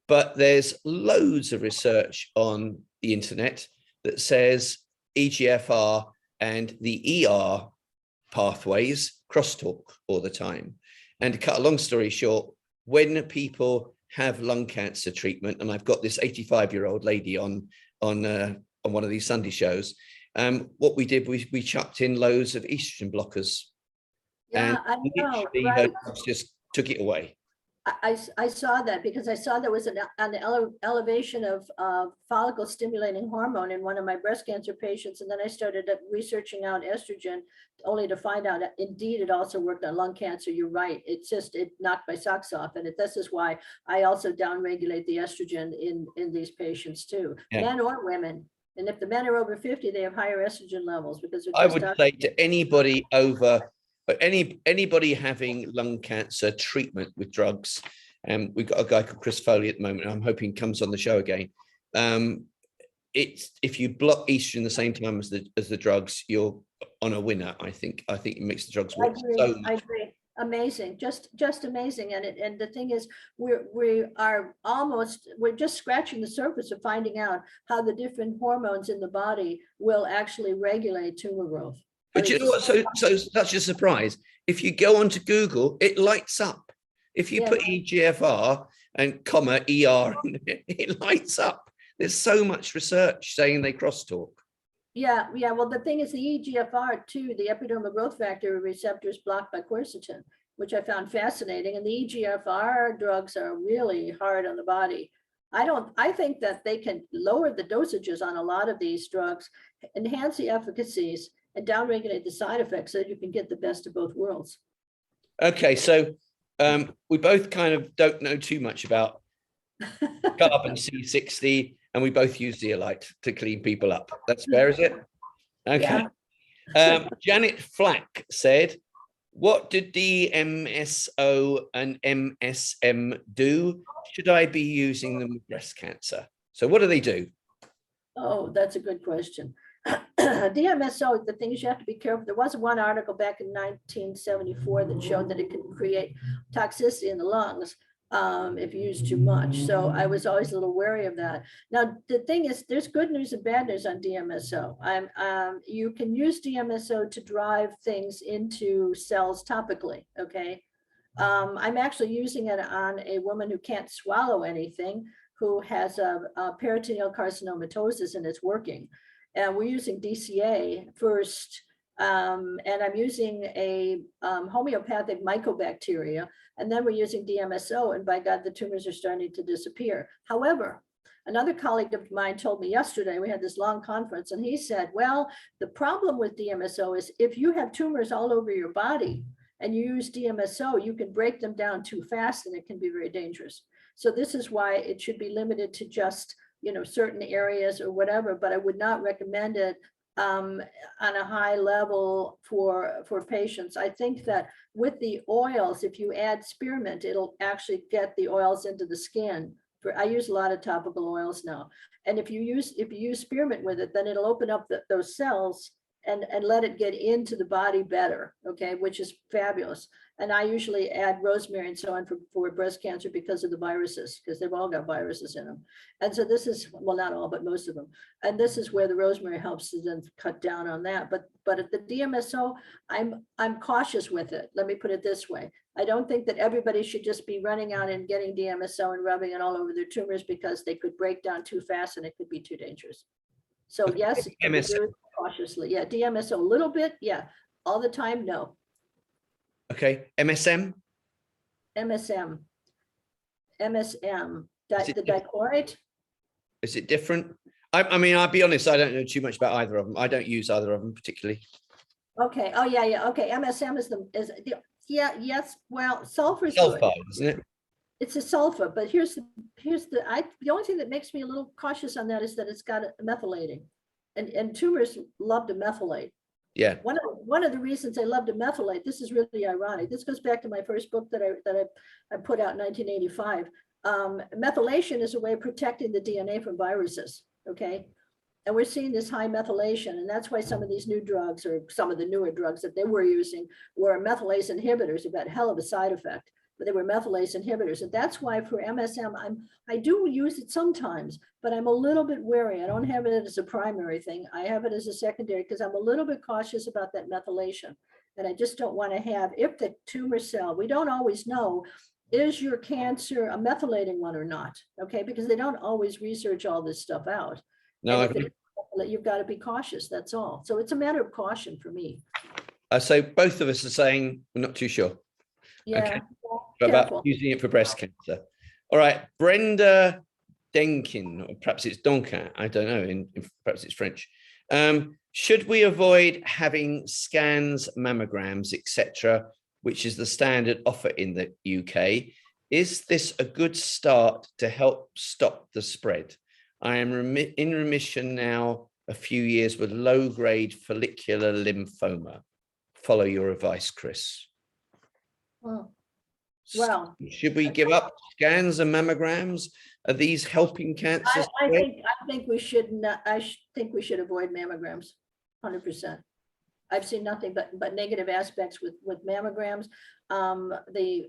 but there's loads of research on the internet that says EGFR and the ER pathways crosstalk all the time. And to cut a long story short, when people have lung cancer treatment, and I've got this 85-year-old lady on one of these Sunday shows, what we did, we chucked in loads of estrogen blockers. Yeah, and I know, literally right? just took it away. I saw that because I saw there was an elevation of follicle stimulating hormone in one of my breast cancer patients. And then I started researching out estrogen only to find out that indeed it also worked on lung cancer. You're right. It knocked my socks off. And this is why I also downregulate the estrogen in these patients too, men or women. And if the men are over 50, they have higher estrogen levels because I would say to anybody over, but anybody having lung cancer treatment with drugs, and we've got a guy called Chris Foley at the moment, I'm hoping comes on the show again. It's if you block estrogen the same time as the drugs, you're on a winner. I think it makes the drugs work so much. I agree. Amazing, just amazing. And the thing is, we're just scratching the surface of finding out how the different hormones in the body will actually regulate tumor growth. But you know what? So that's a surprise. If you go onto Google, it lights up. If you put EGFR and comma ER, it lights up. There's so much research saying they crosstalk. Yeah. Well, the thing is, the EGFR too, the epidermal growth factor receptor, is blocked by quercetin, which I found fascinating. And the EGFR drugs are really hard on the body. I think that they can lower the dosages on a lot of these drugs, enhance the efficacies, and downregulate the side effects so that you can get the best of both worlds. Okay, so we both kind of don't know too much about carbon C60, and we both use zeolite to clean people up. That's fair, is it? Okay. Yeah. Janet Flack said, what did DMSO and MSM do? Should I be using them with breast cancer? So what do they do? Oh, that's a good question. DMSO, the things you have to be careful. There was one article back in 1974 that showed that it can create toxicity in the lungs if used too much. So I was always a little wary of that. Now, the thing is, there's good news and bad news on DMSO. You can use DMSO to drive things into cells topically, okay? I'm actually using it on a woman who can't swallow anything, who has a peritoneal carcinomatosis, and it's working. And we're using DCA first, and I'm using a homeopathic mycobacteria, and then we're using DMSO, and by God, the tumors are starting to disappear. However, another colleague of mine told me yesterday, we had this long conference, and he said, well, the problem with DMSO is if you have tumors all over your body and you use DMSO, you can break them down too fast, and it can be very dangerous. So this is why it should be limited to just, you know, certain areas or whatever, but I would not recommend it on a high level for patients. I think that with the oils, if you add spearmint, it'll actually get the oils into the skin. I use a lot of topical oils now. And if you use spearmint with it, then it'll open up those cells and let it get into the body better, okay, which is fabulous. And I usually add rosemary and so on for breast cancer because of the viruses, because they've all got viruses in them. And so this is, well, not all, but most of them. And this is where the rosemary helps to then cut down on that. But at the DMSO, I'm cautious with it. Let me put it this way. I don't think that everybody should just be running out and getting DMSO and rubbing it all over their tumors, because they could break down too fast and it could be too dangerous. So yes, cautiously. Yeah, DMSO a little bit. Yeah, all the time. No. Okay, MSM. MSM. The dichlorate. Is it different? I mean, I'll be honest, I don't know too much about either of them. I don't use either of them particularly. Okay. Oh yeah. Okay. MSM is the yes. Well, sulfur is Sulfide, good. isn't it? It's a sulfur, but the only thing that makes me a little cautious on that is that it's got methylating, and tumors love to methylate. Yeah. One of the reasons they love to methylate, this is really ironic. This goes back to my first book that I put out in 1985. Methylation is a way of protecting the DNA from viruses. Okay. And we're seeing this high methylation, and that's why some of these new drugs, or some of the newer drugs that they were using, were methylase inhibitors. They've got a hell of a side effect, but they were methylase inhibitors. And that's why for MSM, I do use it sometimes, but I'm a little bit wary. I don't have it as a primary thing. I have it as a secondary because I'm a little bit cautious about that methylation. And I just don't want to have, if the tumor cell, we don't always know, is your cancer a methylating one or not? Okay, because they don't always research all this stuff out. No, you've got to be cautious. That's all. So it's a matter of caution for me. So both of us are saying we're not too sure. Yeah. Okay. About using it for breast cancer. All right, Brenda Denkin, or perhaps it's Donkin, I don't know, perhaps it's French. Should we avoid having scans, mammograms, etc., which is the standard offer in the UK? Is this a good start to help stop the spread? I am in remission now a few years with low-grade follicular lymphoma. Follow your advice, Chris. Oh. Well, should we give up scans and mammograms? Are these helping cancers? I think we should not. I think we should avoid mammograms, 100%. I've seen nothing but negative aspects with mammograms. The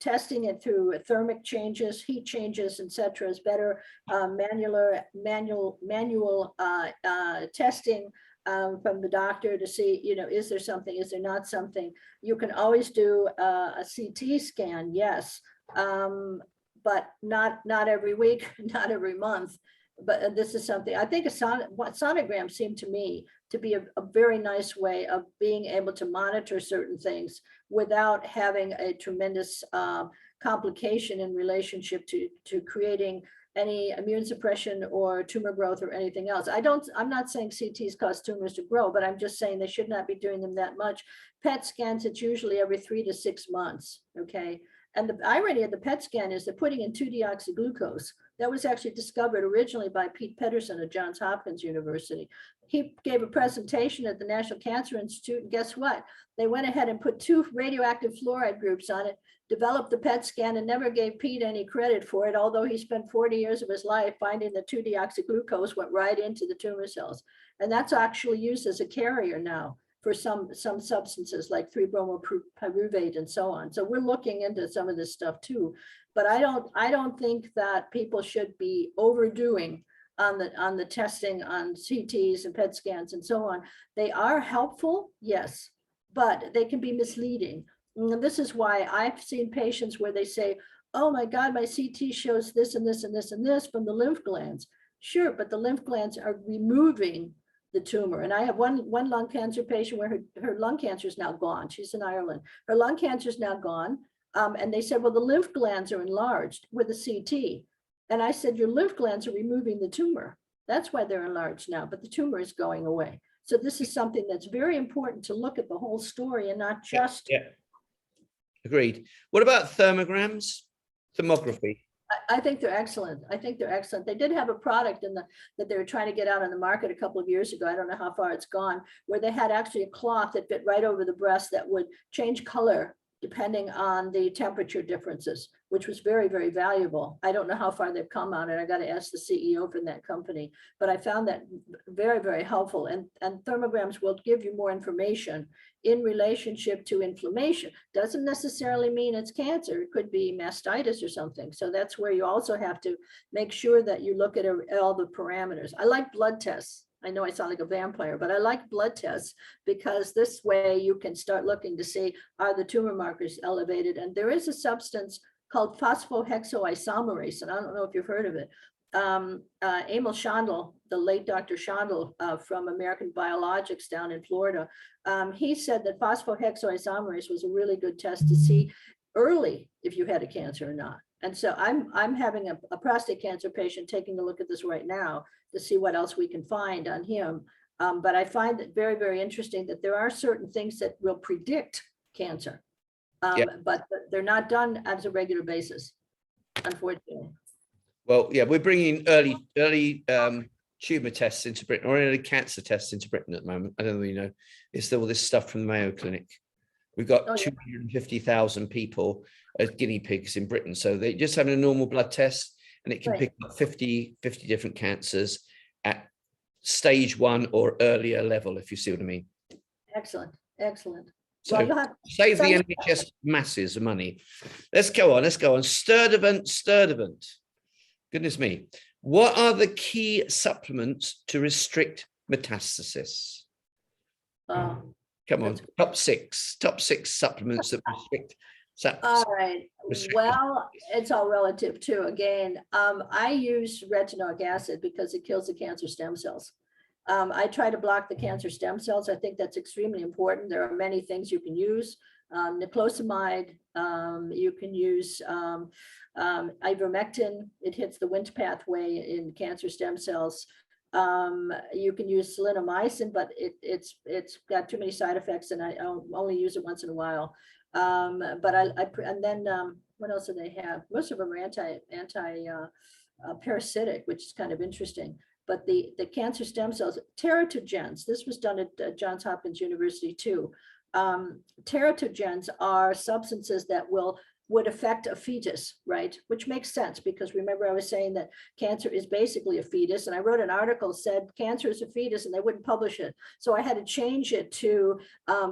testing it through thermic changes, heat changes, etc., is better. Manual testing from the doctor to see, you know, is there something, is there not something? You can always do a CT scan, yes, but not every week, not every month. But this is something, I think sonogram seemed to me to be a very nice way of being able to monitor certain things without having a tremendous complication in relationship to creating any immune suppression or tumor growth or anything else. I'm not saying CTs cause tumors to grow, but I'm just saying they should not be doing them that much. PET scans, it's usually every 3 to 6 months, okay? And the irony of the PET scan is they're putting in 2-deoxyglucose, that was actually discovered originally by Pete Pedersen at Johns Hopkins University. He gave a presentation at the National Cancer Institute, and guess what? They went ahead and put 2 radioactive fluoride groups on it, developed the PET scan, and never gave Pete any credit for it, although he spent 40 years of his life finding the 2-deoxyglucose went right into the tumor cells. And that's actually used as a carrier now for some substances like 3-bromopyruvate and so on. So we're looking into some of this stuff too. But I don't think that people should be overdoing on the testing on CTs and PET scans and so on. They are helpful, yes, but they can be misleading. And this is why I've seen patients where they say, oh my God, my CT shows this and this and this and this from the lymph glands. Sure, but the lymph glands are removing the tumor. And I have one lung cancer patient where her lung cancer is now gone. She's in Ireland. Her lung cancer is now gone. And they said, well, the lymph glands are enlarged with a CT. And I said, your lymph glands are removing the tumor. That's why they're enlarged now, but the tumor is going away. So this is something that's very important to look at the whole story and not just. Yeah. Agreed. What about thermograms, thermography? I think they're excellent. I think they're excellent. They did have a product that they were trying to get out on the market a couple of years ago. I don't know how far it's gone, where they had actually a cloth that fit right over the breast that would change color depending on the temperature differences, which was very, very valuable. I don't know how far they've come on it. I got to ask the CEO from that company, but I found that very, very helpful. And thermograms will give you more information in relationship to inflammation. Doesn't necessarily mean it's cancer. It could be mastitis or something. So that's where you also have to make sure that you look at all the parameters. I like blood tests. I know I sound like a vampire, but I like blood tests because this way you can start looking to see, are the tumor markers elevated? And there is a substance called phosphohexoisomerase, and I don't know if you've heard of it. Emil Schandl, the late Dr. Schandl from American Biologics down in Florida, he said that phosphohexoisomerase was a really good test to see early if you had a cancer or not. And so I'm having a prostate cancer patient taking a look at this right now to see what else we can find on him. But I find it very, very interesting that there are certain things that will predict cancer, but they're not done as a regular basis, unfortunately. Well, yeah, we're bringing early tumor tests into Britain, or early cancer tests into Britain at the moment. I don't know, you know, it's all this stuff from the Mayo Clinic. We've got 250,000 people as guinea pigs in Britain. So they just have a normal blood test and it can pick up 50 different cancers at stage 1 or earlier level, if you see what I mean. Excellent, excellent. So well, save the NHS masses of money. Let's go on. Sturdivant. Goodness me. What are the key supplements to restrict metastasis? Come on, top six supplements that restrict. All right. Well, it's all relative too. Again, I use retinoic acid because it kills the cancer stem cells. I try to block the cancer stem cells. I think that's extremely important. There are many things you can use. Niclosamide, you can use ivermectin. It hits the Wnt pathway in cancer stem cells. You can use selinomycin, but it's got too many side effects, and I only use it once in a while. But and then what else do they have? Most of them are anti-parasitic, which is kind of interesting. But the cancer stem cells, teratogens, this was done at Johns Hopkins University too. Teratogens are substances that would affect a fetus, right? Which makes sense because remember I was saying that cancer is basically a fetus, and I wrote an article said cancer is a fetus and they wouldn't publish it. So I had to change it to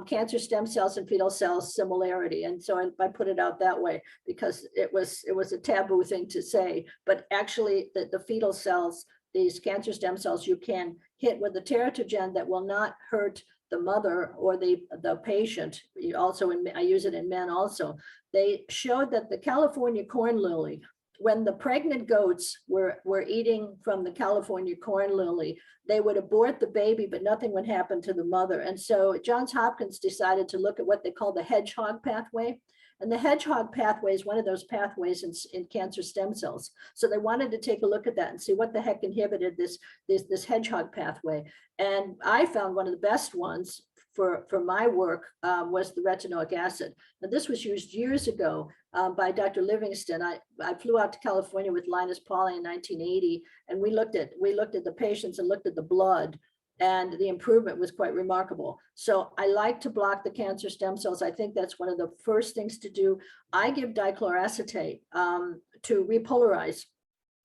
cancer stem cells and fetal cells similarity. And so I put it out that way because it was a taboo thing to say, but actually the fetal cells, these cancer stem cells, you can hit with a teratogen that will not hurt the mother or the patient. I use it in men also. They showed that the California corn lily, when the pregnant goats were eating from the California corn lily, they would abort the baby, but nothing would happen to the mother. And so Johns Hopkins decided to look at what they call the hedgehog pathway. And the hedgehog pathway is one of those pathways in cancer stem cells. So they wanted to take a look at that and see what the heck inhibited this hedgehog pathway. And I found one of the best ones for my work was the retinoic acid. Now, this was used years ago by Dr. Livingston. I flew out to California with Linus Pauling in 1980, and we looked at the patients and looked at the blood, and the improvement was quite remarkable. So I like to block the cancer stem cells. I think that's one of the first things to do. I give dichloroacetate to repolarize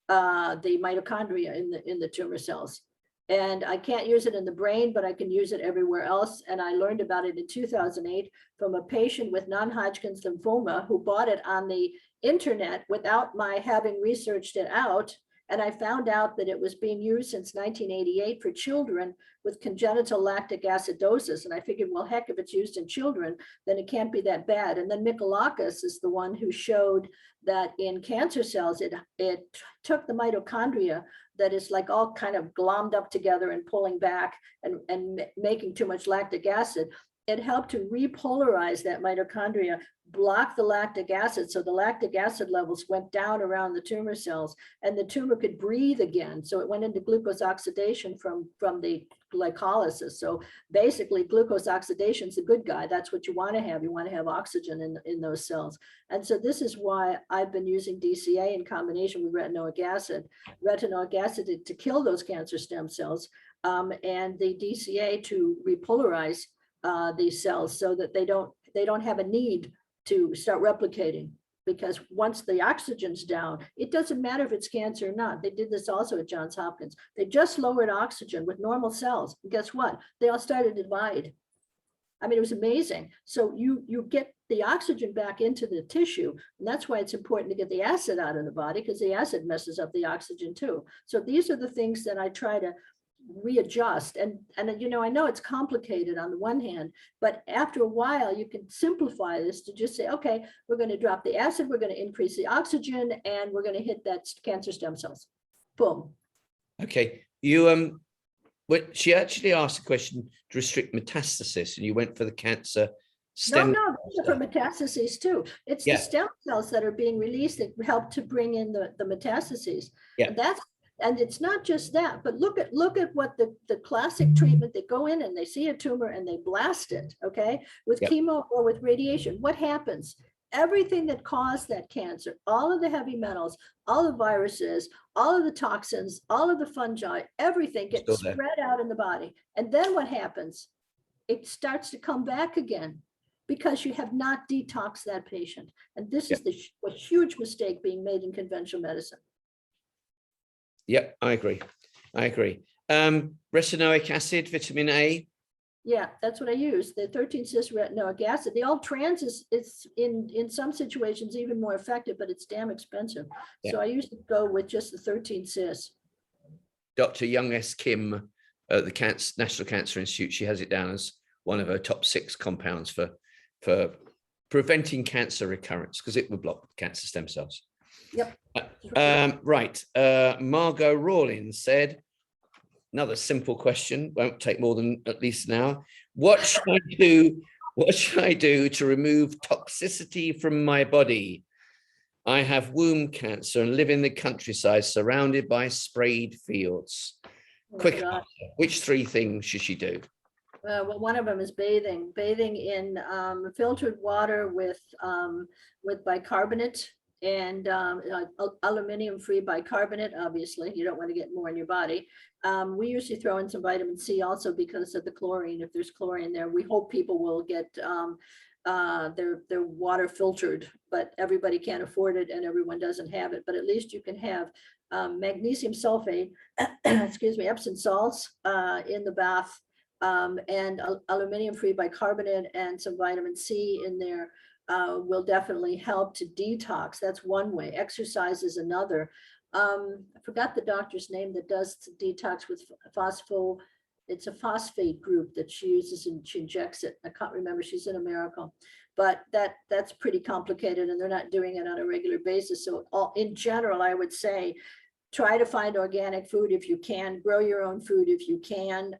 the mitochondria in the tumor cells. And I can't use it in the brain, but I can use it everywhere else. And I learned about it in 2008 from a patient with non-Hodgkin's lymphoma who bought it on the internet without my having researched it out. And I found out that it was being used since 1988 for children with congenital lactic acidosis. And I figured, well, heck, if it's used in children, then it can't be that bad. And then Mikolakis is the one who showed that in cancer cells, it took the mitochondria that is like all kind of glommed up together and pulling back and making too much lactic acid. It helped to repolarize that mitochondria, block the lactic acid. So the lactic acid levels went down around the tumor cells and the tumor could breathe again. So it went into glucose oxidation from the glycolysis. So basically glucose oxidation is a good guy. That's what you want to have. You want to have oxygen in those cells. And so this is why I've been using DCA in combination with retinoic acid to kill those cancer stem cells, and the DCA to repolarize these cells so that they don't have a need to start replicating, because once the oxygen's down, it doesn't matter if it's cancer or not. They did this also at Johns Hopkins. They just lowered oxygen with normal cells. And guess what? They all started to divide. I mean, it was amazing. So you get the oxygen back into the tissue, and that's why it's important to get the acid out of the body, because the acid messes up the oxygen too. So these are the things that I try to readjust. And you know, I know it's complicated on the one hand, but after a while you can simplify this to just say, okay, we're going to drop the acid, we're going to increase the oxygen, and we're going to hit that cancer stem cells. Boom. Okay, she actually asked a question to restrict metastasis, and you went for the cancer stem. No, for metastases too. It's the stem cells that are being released that help to bring in the metastases. Yeah. And it's not just that, but look at what the classic treatment, they go in and they see a tumor and they blast it, okay? With chemo or with radiation, what happens? Everything that caused that cancer, all of the heavy metals, all the viruses, all of the toxins, all of the fungi, everything gets spread out in the body. And then what happens? It starts to come back again because you have not detoxed that patient. And this is a huge mistake being made in conventional medicine. Yep, I agree. Retinoic acid, vitamin A. Yeah, that's what I use. The 13-cis retinoic acid. The all trans is in some situations even more effective, but it's damn expensive. Yeah. So I used to go with just the 13-cis. Dr. Young S. Kim at the National Cancer Institute, she has it down as one of her top 6 compounds for preventing cancer recurrence, because it would block cancer stem cells. Yep. Right. Margot Rawlins said, another simple question, won't take more than at least an hour. What should I do to remove toxicity from my body? I have womb cancer and live in the countryside surrounded by sprayed fields. Quick answer. Which 3 things should she do? Well, one of them is bathing in filtered water with bicarbonate and aluminum-free bicarbonate. Obviously, you don't want to get more in your body. We usually throw in some vitamin C also because of the chlorine. If there's chlorine there, we hope people will get their water filtered, but everybody can't afford it and everyone doesn't have it. But at least you can have magnesium sulfate, excuse me, Epsom salts in the bath, and aluminum-free bicarbonate and some vitamin C in there. Will definitely help to detox. That's one way. Exercise is another. I forgot the doctor's name that does detox with phospho. It's a phosphate group that she uses and she injects it. I can't remember. She's in America, but that's pretty complicated and they're not doing it on a regular basis. So in general, I would say try to find organic food if you can. Grow your own food if you can.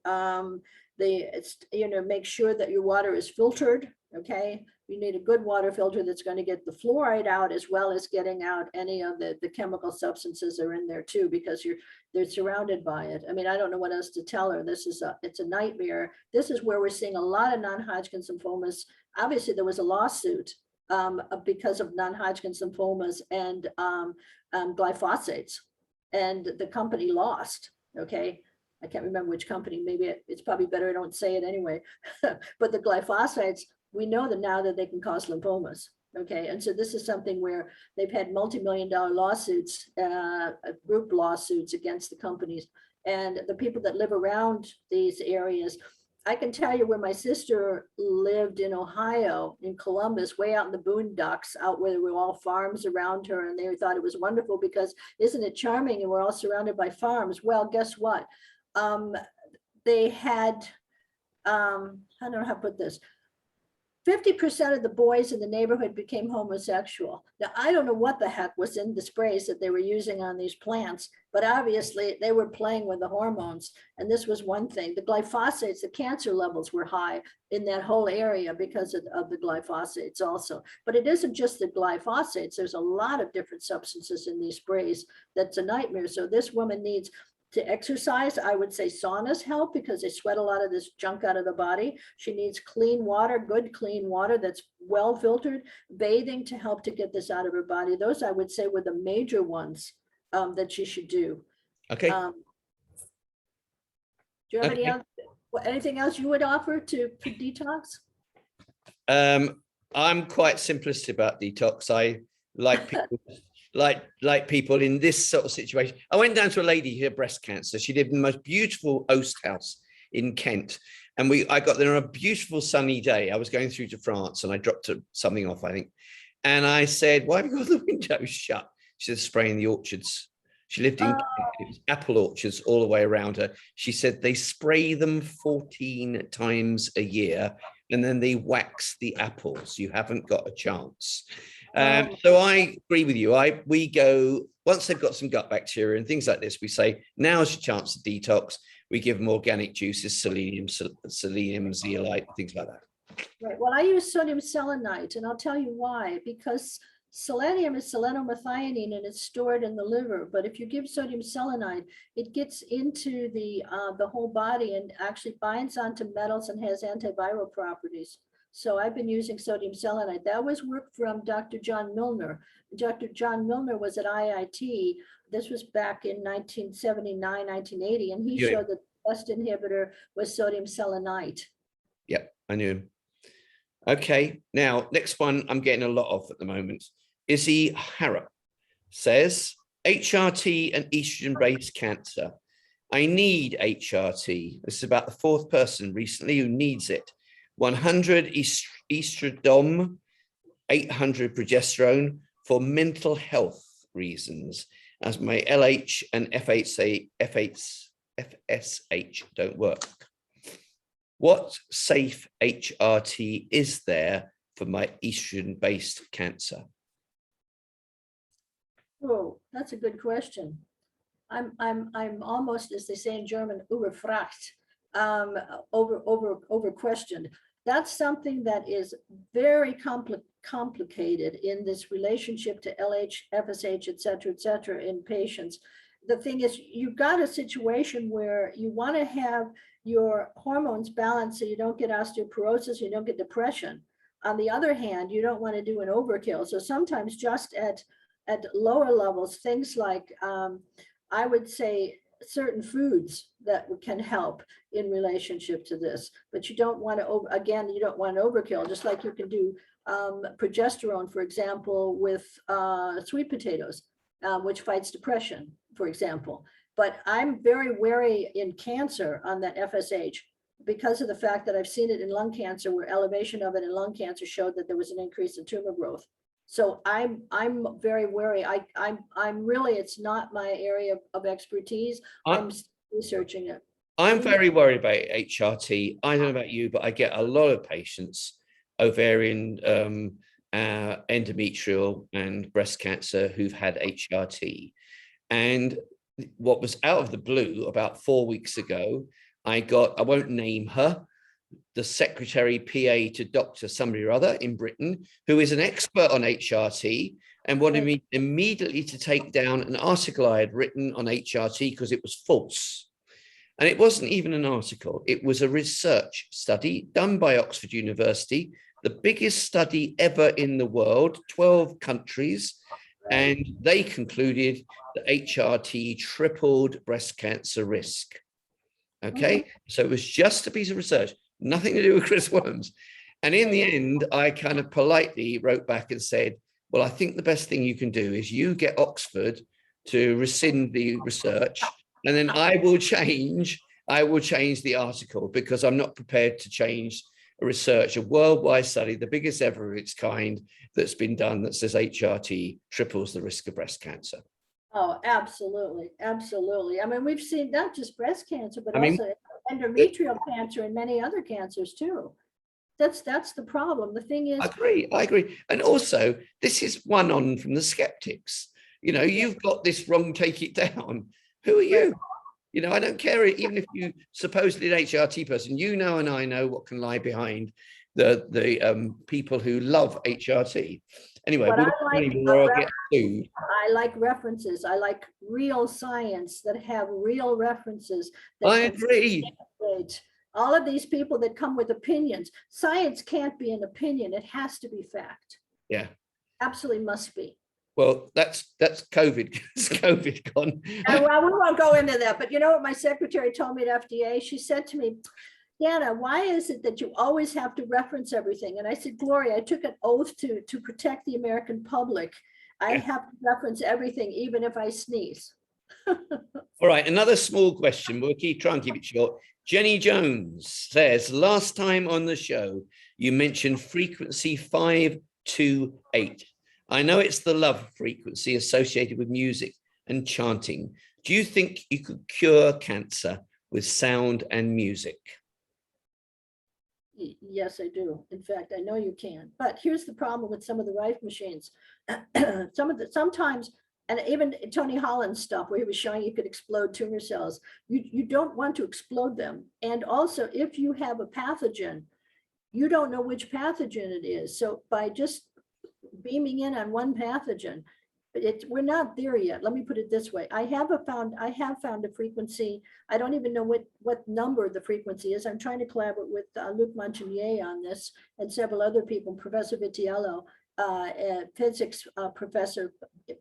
Make sure that your water is filtered Okay, you need a good water filter that's going to get the fluoride out as well as getting out any of the chemical substances are in there too, because they're surrounded by it. I mean, I don't know what else to tell her. It's a nightmare. This is where we're seeing a lot of non-Hodgkin's lymphomas. Obviously, there was a lawsuit because of non-Hodgkin's lymphomas and glyphosates, and the company lost. Okay, I can't remember which company. Maybe it's probably better I don't say it anyway. But the glyphosates, we know that now that they can cause lymphomas. Okay, and so this is something where they've had multi-million-dollar lawsuits, group lawsuits against the companies and the people that live around these areas. I can tell you where my sister lived in Ohio, in Columbus, way out in the boondocks, out where there were all farms around her, and they thought it was wonderful because isn't it charming? And we're all surrounded by farms. Well, guess what? They had, I don't know how to put this, 50% of the boys in the neighborhood became homosexual. Now, I don't know what the heck was in the sprays that they were using on these plants, but obviously they were playing with the hormones. And this was one thing. The glyphosates, the cancer levels were high in that whole area because of the glyphosates also. But it isn't just the glyphosates. There's a lot of different substances in these sprays. That's a nightmare. So this woman needs to exercise. I would say saunas help because they sweat a lot of this junk out of the body. She needs clean water, good clean water that's well filtered, bathing to help to get this out of her body. Those I would say were the major ones that she should do. Okay. Do you have anything else you would offer to detox? I'm quite simplistic about detox. I like people like people in this sort of situation. I went down to a lady who had breast cancer. She lived in the most beautiful oast house in Kent. And I got there on a beautiful sunny day. I was going through to France and I dropped something off, I think. And I said, why have you got the windows shut? She said, spraying the orchards. She lived in apple orchards all the way around her. She said they spray them 14 times a year and then they wax the apples. You haven't got a chance. So I agree with you. We go, once they've got some gut bacteria and things like this, we say, now's your chance to detox. We give them organic juices, selenium, zeolite, things like that. Right. Well, I use sodium selenite, and I'll tell you why. Because selenium is selenomethionine and it's stored in the liver. But if you give sodium selenite, it gets into the whole body and actually binds onto metals and has antiviral properties. So I've been using sodium selenite. That was work from Dr. John Milner. Dr. John Milner was at IIT. This was back in 1979, 1980, and he showed that the best inhibitor was sodium selenite. Yep, I knew him. Okay, now, next one I'm getting a lot of at the moment. Izzy Harrop says, HRT and estrogen-based cancer. I need HRT. This is about the fourth person recently who needs it. 100 estradiol, 800 progesterone for mental health reasons, as my LH and FSH don't work. What safe HRT is there for my estrogen-based cancer? Oh, that's a good question. I'm almost, as they say in German, überfragt, over questioned. That's something that is very complicated in this relationship to LH, FSH, et cetera, in patients. The thing is, you've got a situation where you want to have your hormones balanced so you don't get osteoporosis, you don't get depression. On the other hand, you don't want to do an overkill. So sometimes just at lower levels, things like, I would say, certain foods that can help in relationship to this, but you don't want to, again, you don't want overkill, just like you can do progesterone, for example, with sweet potatoes, which fights depression, for example. But I'm very wary in cancer on that FSH because of the fact that I've seen it in lung cancer, where elevation of it in lung cancer showed that there was an increase in tumor growth. So I'm very wary. I'm really, it's not my area of expertise. I'm researching it. I'm very worried about HRT. I don't know about you, but I get a lot of patients, ovarian, endometrial and breast cancer, who've had HRT. And what was out of the blue about 4 weeks ago, I won't name her, the secretary PA to Dr. somebody or other in Britain, who is an expert on HRT, and wanted me immediately to take down an article I had written on HRT because it was false. And it wasn't even an article. It was a research study done by Oxford University, the biggest study ever in the world, 12 countries. And they concluded that HRT tripled breast cancer risk. Okay, so it was just a piece of research, nothing to do with Chris Woollams. And in the end, I kind of politely wrote back and said, well, I think the best thing you can do is you get Oxford to rescind the research, and then I will change the article, because I'm not prepared to change a research, a worldwide study, the biggest ever of its kind that's been done, that says HRT triples the risk of breast cancer. Oh, absolutely. Absolutely. I mean, we've seen not just breast cancer, but also endometrial cancer and many other cancers too. That's the problem. The thing is, I agree. And also, this is one on from the skeptics. You know, you've got this wrong, take it down. Who are you? You know, I don't care, even if you supposedly an HRT person, you know, and I know what can lie behind the people who love HRT. Anyway, I like references. I like real science that have real references. I agree. All of these people that come with opinions. Science can't be an opinion. It has to be fact. Yeah. Absolutely must be. Well, that's COVID. It's COVID gone. Well, we won't go into that. But you know what my secretary told me at FDA? She said to me, Dana, why is it that you always have to reference everything? And I said, Gloria, I took an oath to protect the American public. I have to reference everything, even if I sneeze. All right, another small question. We'll try and keep it short. Jenny Jones says, last time on the show, you mentioned frequency 528. I know it's the love frequency associated with music and chanting. Do you think you could cure cancer with sound and music? Yes, I do. In fact, I know you can. But here's the problem with some of the Rife machines. Sometimes, and even Tony Holland's stuff where he was showing you could explode tumor cells, you don't want to explode them. And also, if you have a pathogen, you don't know which pathogen it is. So by just beaming in on one pathogen, we're not there yet. Let me put it this way. I have found a frequency. I don't even know what number the frequency is. I'm trying to collaborate with Luc Montagnier on this and several other people, Professor Vitiello, a physics professor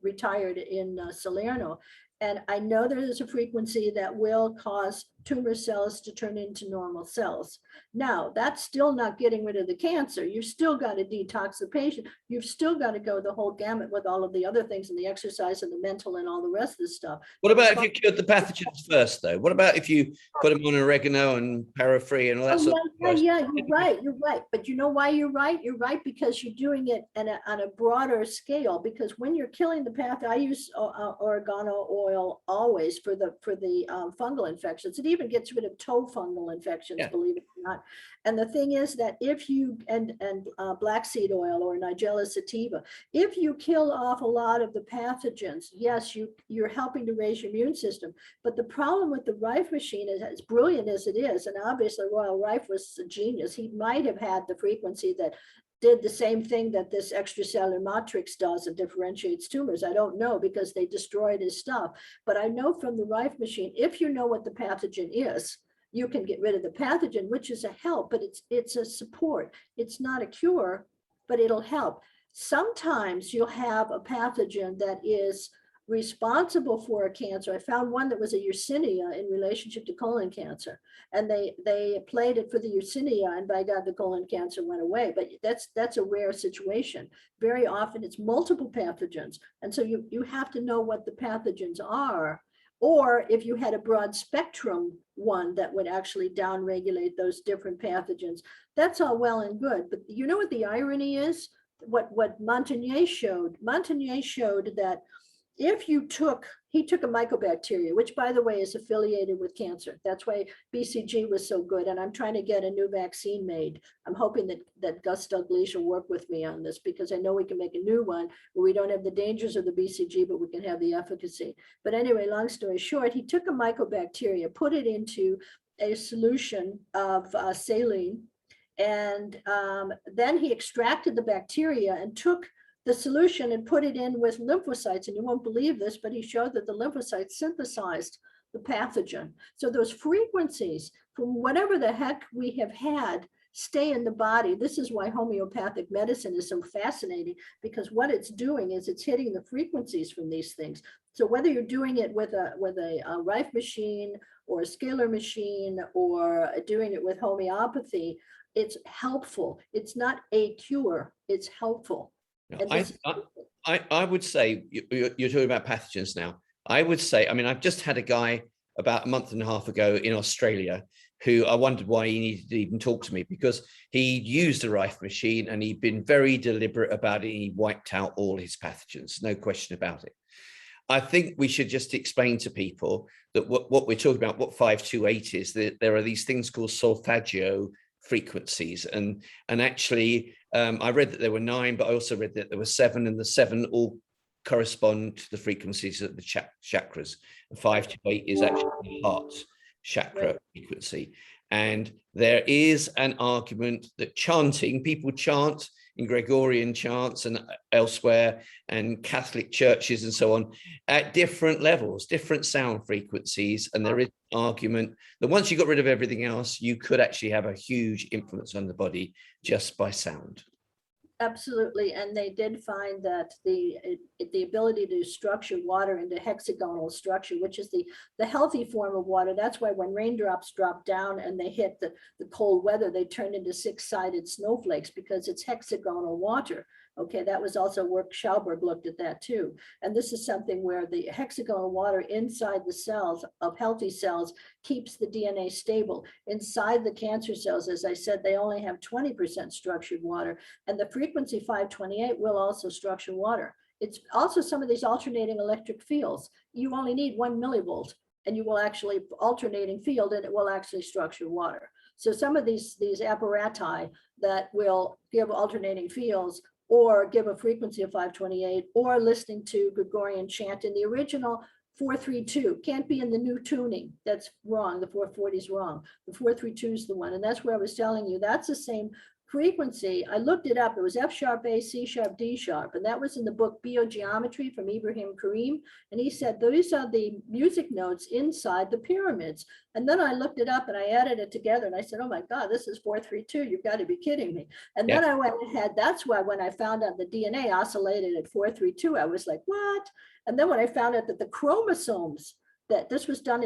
retired in Salerno. And I know there is a frequency that will cause tumor cells to turn into normal cells. Now, that's still not getting rid of the cancer. You've still got to detox the patient. You've still got to go the whole gamut with all of the other things and the exercise and the mental and all the rest of the stuff. What about if you cured the pathogens first, though? What about if you put them on oregano and parafree and all that sort of stuff? Yeah, you're right. But you know why you're right? You're right because you're doing it on a broader scale. Because when you're killing the pathogen, I use oregano oil always for the fungal infections. It even gets rid of toe fungal infections, believe it or not. And the thing is that if you and black seed oil or Nigella sativa, if you kill off a lot of the pathogens, yes, you're helping to raise your immune system. But the problem with the Rife machine is, as brilliant as it is, and obviously Royal Rife was a genius, he might have had the frequency that did the same thing that this extracellular matrix does and differentiates tumors. I don't know because they destroyed his stuff. But I know from the Rife machine, if you know what the pathogen is, you can get rid of the pathogen, which is a help, but it's a support. It's not a cure, but it'll help. Sometimes you'll have a pathogen that is responsible for a cancer. I found one that was a Yersinia in relationship to colon cancer, and they played it for the Yersinia, and by God, the colon cancer went away. But that's a rare situation. Very often it's multiple pathogens, and so you have to know what the pathogens are. Or if you had a broad spectrum one that would actually downregulate those different pathogens, that's all well and good. But you know what the irony is? What Montagnier showed that if he took a mycobacteria, which by the way is affiliated with cancer. That's why BCG was so good. And I'm trying to get a new vaccine made. I'm hoping that Gus Douglas will work with me on this because I know we can make a new one where we don't have the dangers of the BCG, but we can have the efficacy. But anyway, long story short, he took a mycobacteria, put it into a solution of saline. And then he extracted the bacteria and took the solution and put it in with lymphocytes. And you won't believe this, but he showed that the lymphocytes synthesized the pathogen. So those frequencies from whatever the heck we have had stay in the body. This is why homeopathic medicine is so fascinating, because what it's doing is it's hitting the frequencies from these things. So whether you're doing it with a Rife machine or a scalar machine or doing it with homeopathy, it's helpful. It's not a cure, it's helpful. I would say, you're talking about pathogens now. I would say, I mean, I've just had a guy about a month and a half ago in Australia who I wondered why he needed to even talk to me, because he used a Rife machine and he'd been very deliberate about it. He wiped out all his pathogens, no question about it. I think we should just explain to people that what we're talking about, what 528 is, that there are these things called solfeggio frequencies. And actually, I read that there were 9, but I also read that there were 7, and the 7 all correspond to the frequencies of the chakras. And 528 is actually the heart chakra frequency. And there is an argument that chanting, people chant in Gregorian chants and elsewhere, and Catholic churches and so on, at different levels, different sound frequencies. And there is an argument that once you got rid of everything else, you could actually have a huge influence on the body just by sound. Absolutely, and they did find that the ability to structure water into hexagonal structure, which is the healthy form of water. That's why when raindrops drop down and they hit the cold weather, they turn into 6-sided snowflakes, because it's hexagonal water. Okay, that was also work. Schauberg looked at that too. And this is something where the hexagonal water inside the cells of healthy cells keeps the DNA stable. Inside the cancer cells, as I said, they only have 20% structured water, and the frequency 528 will also structure water. It's also some of these alternating electric fields. You only need 1 millivolt and you will actually alternating field, and it will actually structure water. So some of these apparati that will give alternating fields or give a frequency of 528, or listening to Gregorian chant in the original 432, can't be in the new tuning. That's wrong. The 440 is wrong. The 432 is the one. And that's where I was telling you, that's the same frequency. I looked it up. It was F sharp A, C sharp, D sharp. And that was in the book Biogeometry from Ibrahim Karim. And he said, those are the music notes inside the pyramids. And then I looked it up and I added it together and I said, oh my God, this is 432. You've got to be kidding me. And then I went ahead. That's why when I found out the DNA oscillated at 432, I was like, what? And then when I found out that the chromosomes, that this was done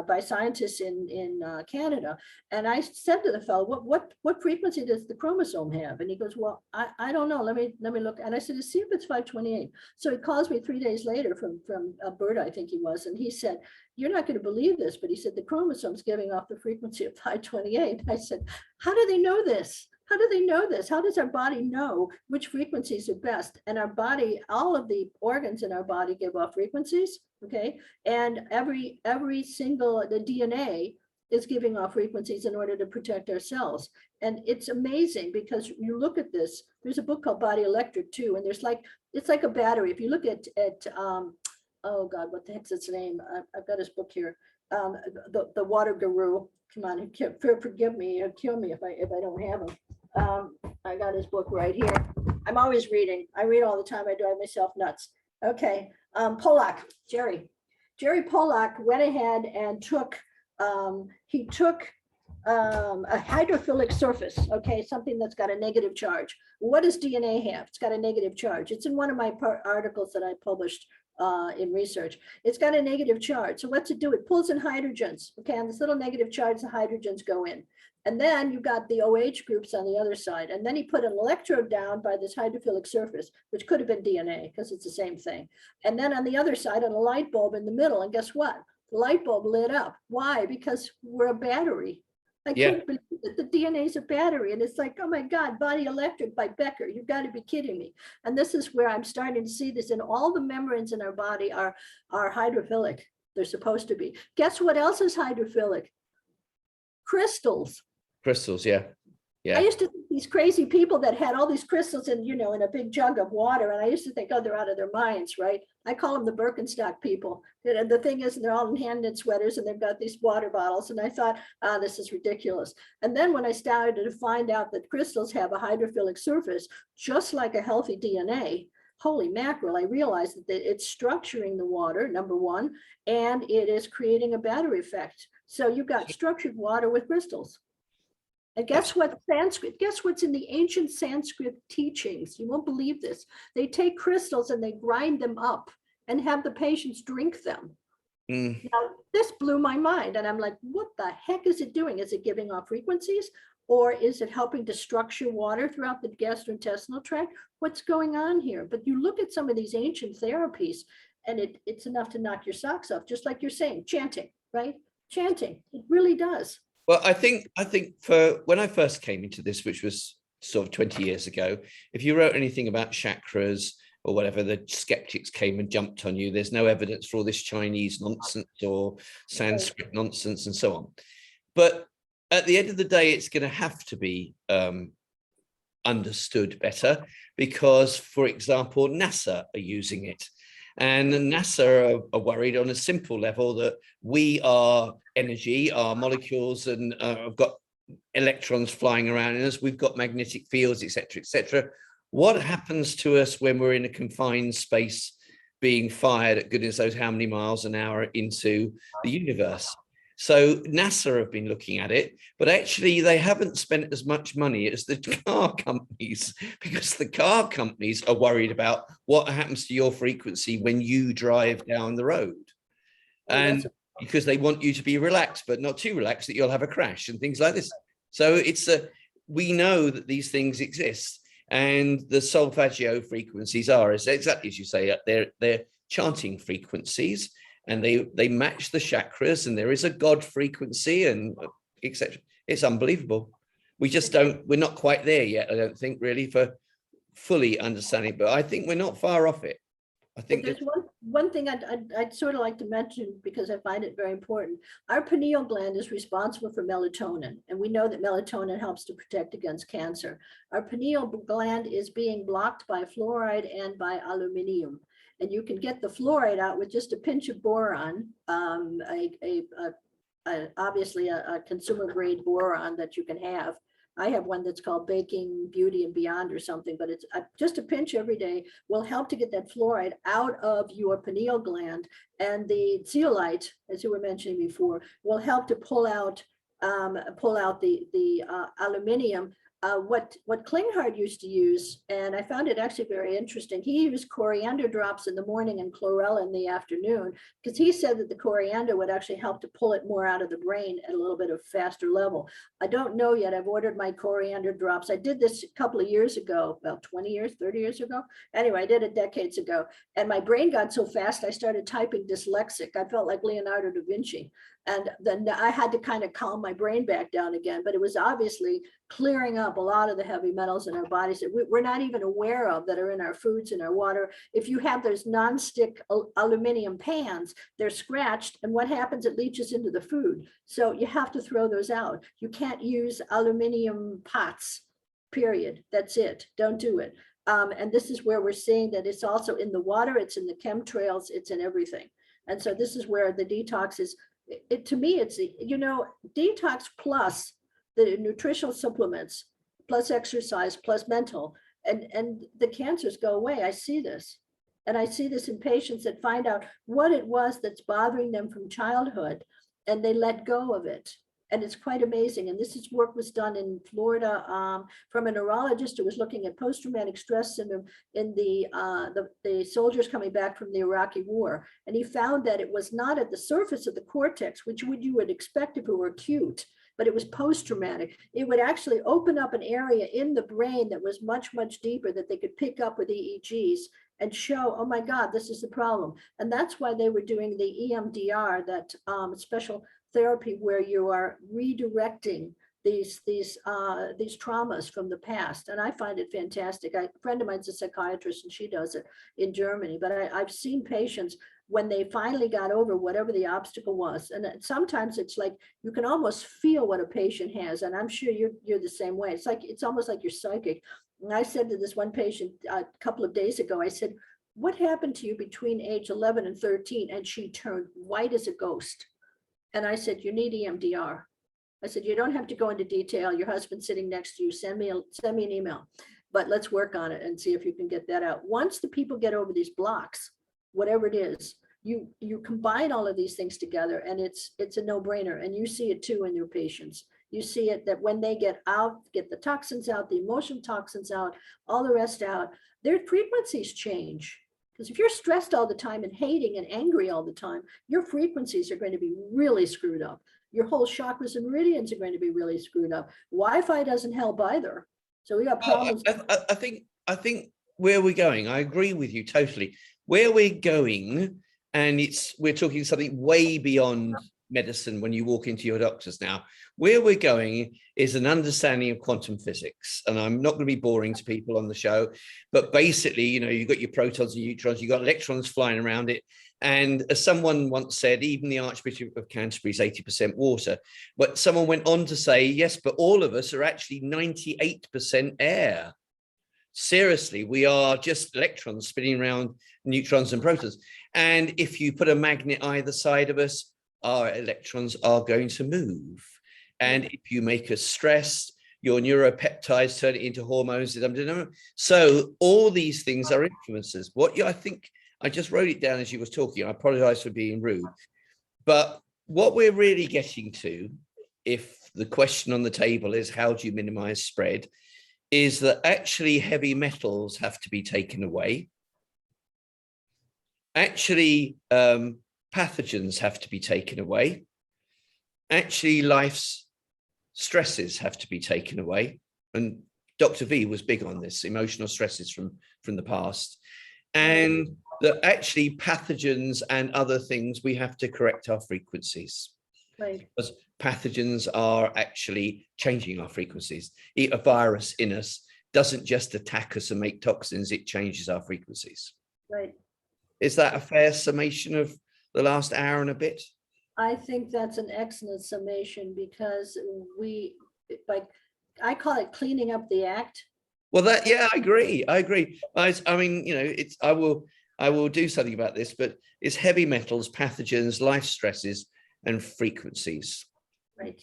by scientists in Canada. And I said to the fellow, what frequency does the chromosome have? And he goes, well, I don't know. Let me look. And I said, see if it's 528. So he calls me 3 days later from Alberta, I think he was. And he said, you're not going to believe this, but he said, the chromosome's giving off the frequency of 528. I said, how do they know this? How do they know this? How does our body know which frequencies are best? And our body, all of the organs in our body give off frequencies, okay? And every single, the DNA is giving off frequencies in order to protect our cells. And it's amazing because you look at this, there's a book called Body Electric too, and there's it's like a battery. If you look at oh God, what the heck's its name? I've got his book here. The water guru, come on, forgive me, kill me if I don't have him. I got his book right here. I'm always reading. I read all the time. I drive myself nuts. Okay. Jerry Polak went ahead and took a hydrophilic surface, okay, something that's got a negative charge. What does DNA have? It's got a negative charge. It's in one of my articles that I published in research. It's got a negative charge. So what's it do? It pulls in hydrogens. Okay, on this little negative charge, the hydrogens go in. And then you've got the OH groups on the other side. And then he put an electrode down by this hydrophilic surface, which could have been DNA because it's the same thing. And then on the other side, on a light bulb in the middle. And guess what? The light bulb lit up. Why? Because we're a battery. I couldn't believe it. The DNA is a battery. And it's like, oh my God, Body Electric by Becker. You've got to be kidding me. And this is where I'm starting to see this. And all the membranes in our body are hydrophilic. They're supposed to be. Guess what else is hydrophilic? Crystals. Crystals, yeah. I used to think these crazy people that had all these crystals in, you know, in a big jug of water. And I used to think, oh, they're out of their minds, right? I call them the Birkenstock people. And the thing is, they're all in hand knit sweaters and they've got these water bottles. And I thought, ah, this is ridiculous. And then when I started to find out that crystals have a hydrophilic surface, just like a healthy DNA, holy mackerel, I realized that it's structuring the water, number one, and it is creating a battery effect. So you've got structured water with crystals. And guess what? Sanskrit, guess what's in the ancient Sanskrit teachings? You won't believe this. They take crystals and they grind them up and have the patients drink them. Now, this blew my mind. And I'm like, what the heck is it doing? Is it giving off frequencies? Or is it helping to structure water throughout the gastrointestinal tract? What's going on here? But you look at some of these ancient therapies and it's enough to knock your socks off, just like you're saying, chanting, right? Chanting, it really does. Well, I think for when I first came into this, which was sort of 20 years ago, if you wrote anything about chakras or whatever, the skeptics came and jumped on you. There's no evidence for all this Chinese nonsense or Sanskrit nonsense and so on. But at the end of the day, it's going to have to be understood better because, for example, NASA are using it. And NASA are worried on a simple level that we are energy, our molecules, and have got electrons flying around in us. We've got magnetic fields, et cetera, et cetera. What happens to us when we're in a confined space being fired at goodness knows how many miles an hour into the universe? So NASA have been looking at it, but actually they haven't spent as much money as the car companies because the car companies are worried about what happens to your frequency when you drive down the road. And because they want you to be relaxed, but not too relaxed that you'll have a crash and things like this. So we know that these things exist and the solfeggio frequencies are exactly as you say, they're chanting frequencies. And they match the chakras, and there is a God frequency, and etc. It's unbelievable. We're not quite there yet, I don't think, really, for fully understanding. But I think we're not far off it. I think there's one thing I'd sort of like to mention because I find it very important. Our pineal gland is responsible for melatonin, and we know that melatonin helps to protect against cancer. Our pineal gland is being blocked by fluoride and by aluminium. And you can get the fluoride out with just a pinch of boron, obviously a consumer grade boron that you can have. I have one that's called Baking Beauty and Beyond or something, but it's just a pinch every day will help to get that fluoride out of your pineal gland. And the zeolite, as you were mentioning before, will help to pull out the aluminium. What Klinghardt used to use, and I found it actually very interesting, he used coriander drops in the morning and chlorella in the afternoon, because he said that the coriander would actually help to pull it more out of the brain at a little bit of faster level. I don't know yet. I've ordered my coriander drops. I did this a couple of years ago, about 20 years, 30 years ago. Anyway, I did it decades ago. And my brain got so fast, I started typing dyslexic. I felt like Leonardo da Vinci. And then I had to kind of calm my brain back down again, but it was obviously clearing up a lot of the heavy metals in our bodies that we're not even aware of that are in our foods and our water. If you have those non-stick aluminum pans, they're scratched, and what happens? It leaches into the food. So you have to throw those out. You can't use aluminum pots, period. That's it. Don't do it. And this is where we're seeing that it's also in the water, it's in the chemtrails, it's in everything. And so this is where the detox is. To me, it's, detox plus the nutritional supplements, plus exercise, plus mental, and the cancers go away. I see this. And I see this in patients that find out what it was that's bothering them from childhood, and they let go of it. And it's quite amazing. And this work was done in Florida from a neurologist who was looking at post-traumatic stress syndrome in the soldiers coming back from the Iraqi war. And he found that it was not at the surface of the cortex, which you would expect if it were acute, but it was post-traumatic. It would actually open up an area in the brain that was much, much deeper that they could pick up with EEGs and show, oh my God, this is the problem. And that's why they were doing the EMDR, that special therapy where you are redirecting these traumas from the past. And I find it fantastic. A friend of mine's a psychiatrist and she does it in Germany, but I've seen patients when they finally got over whatever the obstacle was. And sometimes it's like, you can almost feel what a patient has. And I'm sure you're the same way. It's almost like you're psychic. And I said to this one patient a couple of days ago, I said, what happened to you between age 11 and 13? And she turned white as a ghost. And I said, you need EMDR. I said, you don't have to go into detail. Your husband's sitting next to you. Send me an email, but let's work on it and see if you can get that out. Once the people get over these blocks, whatever it is, you combine all of these things together, and it's a no-brainer. And you see it too in your patients. You see it that when they get the toxins out, the emotional toxins out, all the rest out, their frequencies change. Because if you're stressed all the time and hating and angry all the time, your frequencies are going to be really screwed up. Your whole chakras and meridians are going to be really screwed up. Wi-Fi doesn't help either. So we got problems. I think where we're going, I agree with you totally. Where we're going, and we're talking something way beyond medicine when you walk into your doctors now. Where we're going is an understanding of quantum physics. And I'm not going to be boring to people on the show, but basically, you've got your protons and neutrons, you've got electrons flying around it. And as someone once said, even the Archbishop of Canterbury is 80% water. But someone went on to say, yes, but all of us are actually 98% air. Seriously, we are just electrons spinning around neutrons and protons. And if you put a magnet either side of us, our electrons are going to move. And if you make us stressed, your neuropeptides turn it into hormones. So all these things are influences. I think I just wrote it down as you were talking. I apologize for being rude. But what we're really getting to, if the question on the table is how do you minimize spread, is that actually heavy metals have to be taken away. Actually, pathogens have to be taken away. Actually, life's stresses have to be taken away. And Dr. V was big on this, emotional stresses from the past. And that actually pathogens and other things, we have to correct our frequencies. Right. Because pathogens are actually changing our frequencies. A virus in us doesn't just attack us and make toxins, it changes our frequencies. Right. Is that a fair summation of the last hour and a bit? I think that's an excellent summation, because I call it cleaning up the act. Well, I agree. I mean, I will do something about this, but it's heavy metals, pathogens, life stresses, and frequencies. Right.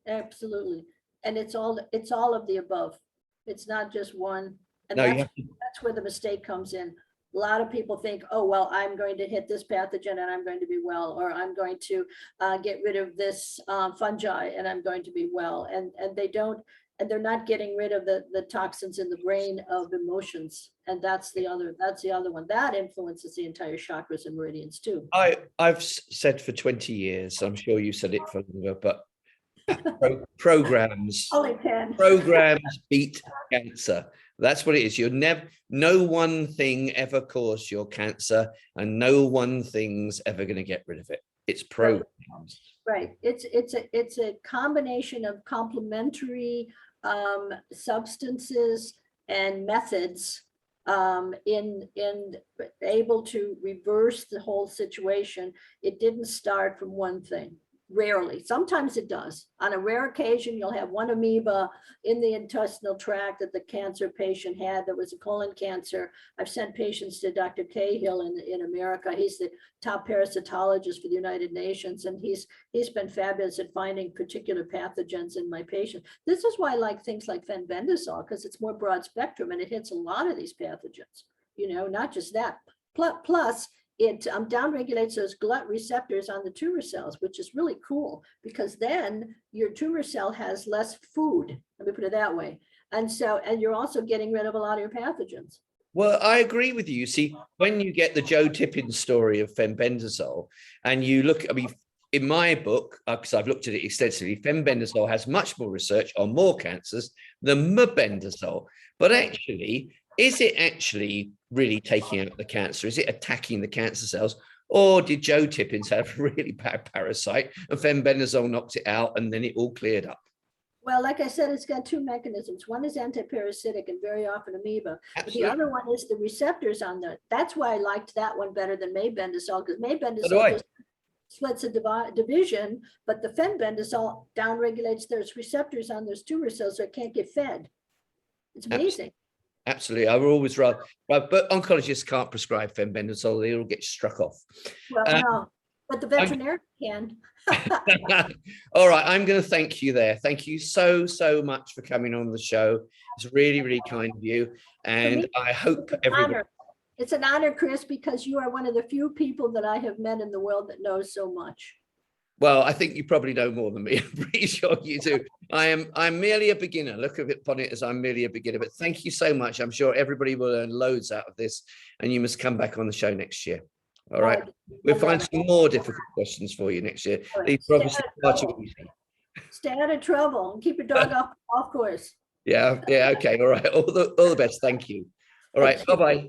Absolutely. And it's all of the above. It's not just one. And that's where the mistake comes in. A lot of people think, oh, well, I'm going to hit this pathogen and I'm going to be well, or I'm going to get rid of this fungi and I'm going to be well. And they don't, and they're not getting rid of the toxins in the brain of emotions. And that's the other one that influences the entire chakras and meridians too. I've said for 20 years, I'm sure you said it for longer, but programs beat cancer. That's what it is. No one thing ever caused your cancer, and no one thing's ever going to get rid of it. It's programs. Right. It's a combination of complementary substances and methods in able to reverse the whole situation. It didn't start from one thing. Rarely. Sometimes it does. On a rare occasion, you'll have one amoeba in the intestinal tract that the cancer patient had that was a colon cancer. I've sent patients to Dr. Cahill in America. He's the top parasitologist for the United Nations, and he's been fabulous at finding particular pathogens in my patient. This is why I like things like fenbendazole, because it's more broad spectrum and it hits a lot of these pathogens, not just that. Plus, it downregulates those glut receptors on the tumor cells, which is really cool, because then your tumor cell has less food. Let me put it that way. And you're also getting rid of a lot of your pathogens. Well, I agree with you. See, when you get the Joe Tippin story of fenbendazole, and you look, in my book, because I've looked at it extensively, fenbendazole has much more research on more cancers than mebendazole. But actually, is it actually really taking out the cancer? Is it attacking the cancer cells? Or did Joe Tippins have a really bad parasite and fenbendazole knocked it out and then it all cleared up? Well, like I said, it's got two mechanisms. One is antiparasitic and very often amoeba. But the Absolutely. other one is the receptors on the, that's why I liked that one better than mebendazole, because So do mebendazole I. just splits a division, but the fenbendazole downregulates those receptors on those tumor cells, so it can't get fed. It's amazing. Absolutely. I would always rather, but oncologists can't prescribe fenbendazole. They all get struck off. Well, no, but the veterinarian can. All right. I'm going to thank you there. Thank you so much for coming on the show. It's really kind of you. And I hope everybody. It's an honor, Chris, because you are one of the few people that I have met in the world that knows so much. Well, I think you probably know more than me. I'm pretty sure you do. I'm merely a beginner. Look upon it as I'm merely a beginner. But thank you so much. I'm sure everybody will learn loads out of this, and you must come back on the show next year. All right. We'll find some more difficult questions for you next year. These are obviously far too easy. Stay out of trouble and keep your dog off the golf course. Yeah. Okay. All right. All the best. Thank you. All right. Bye-bye.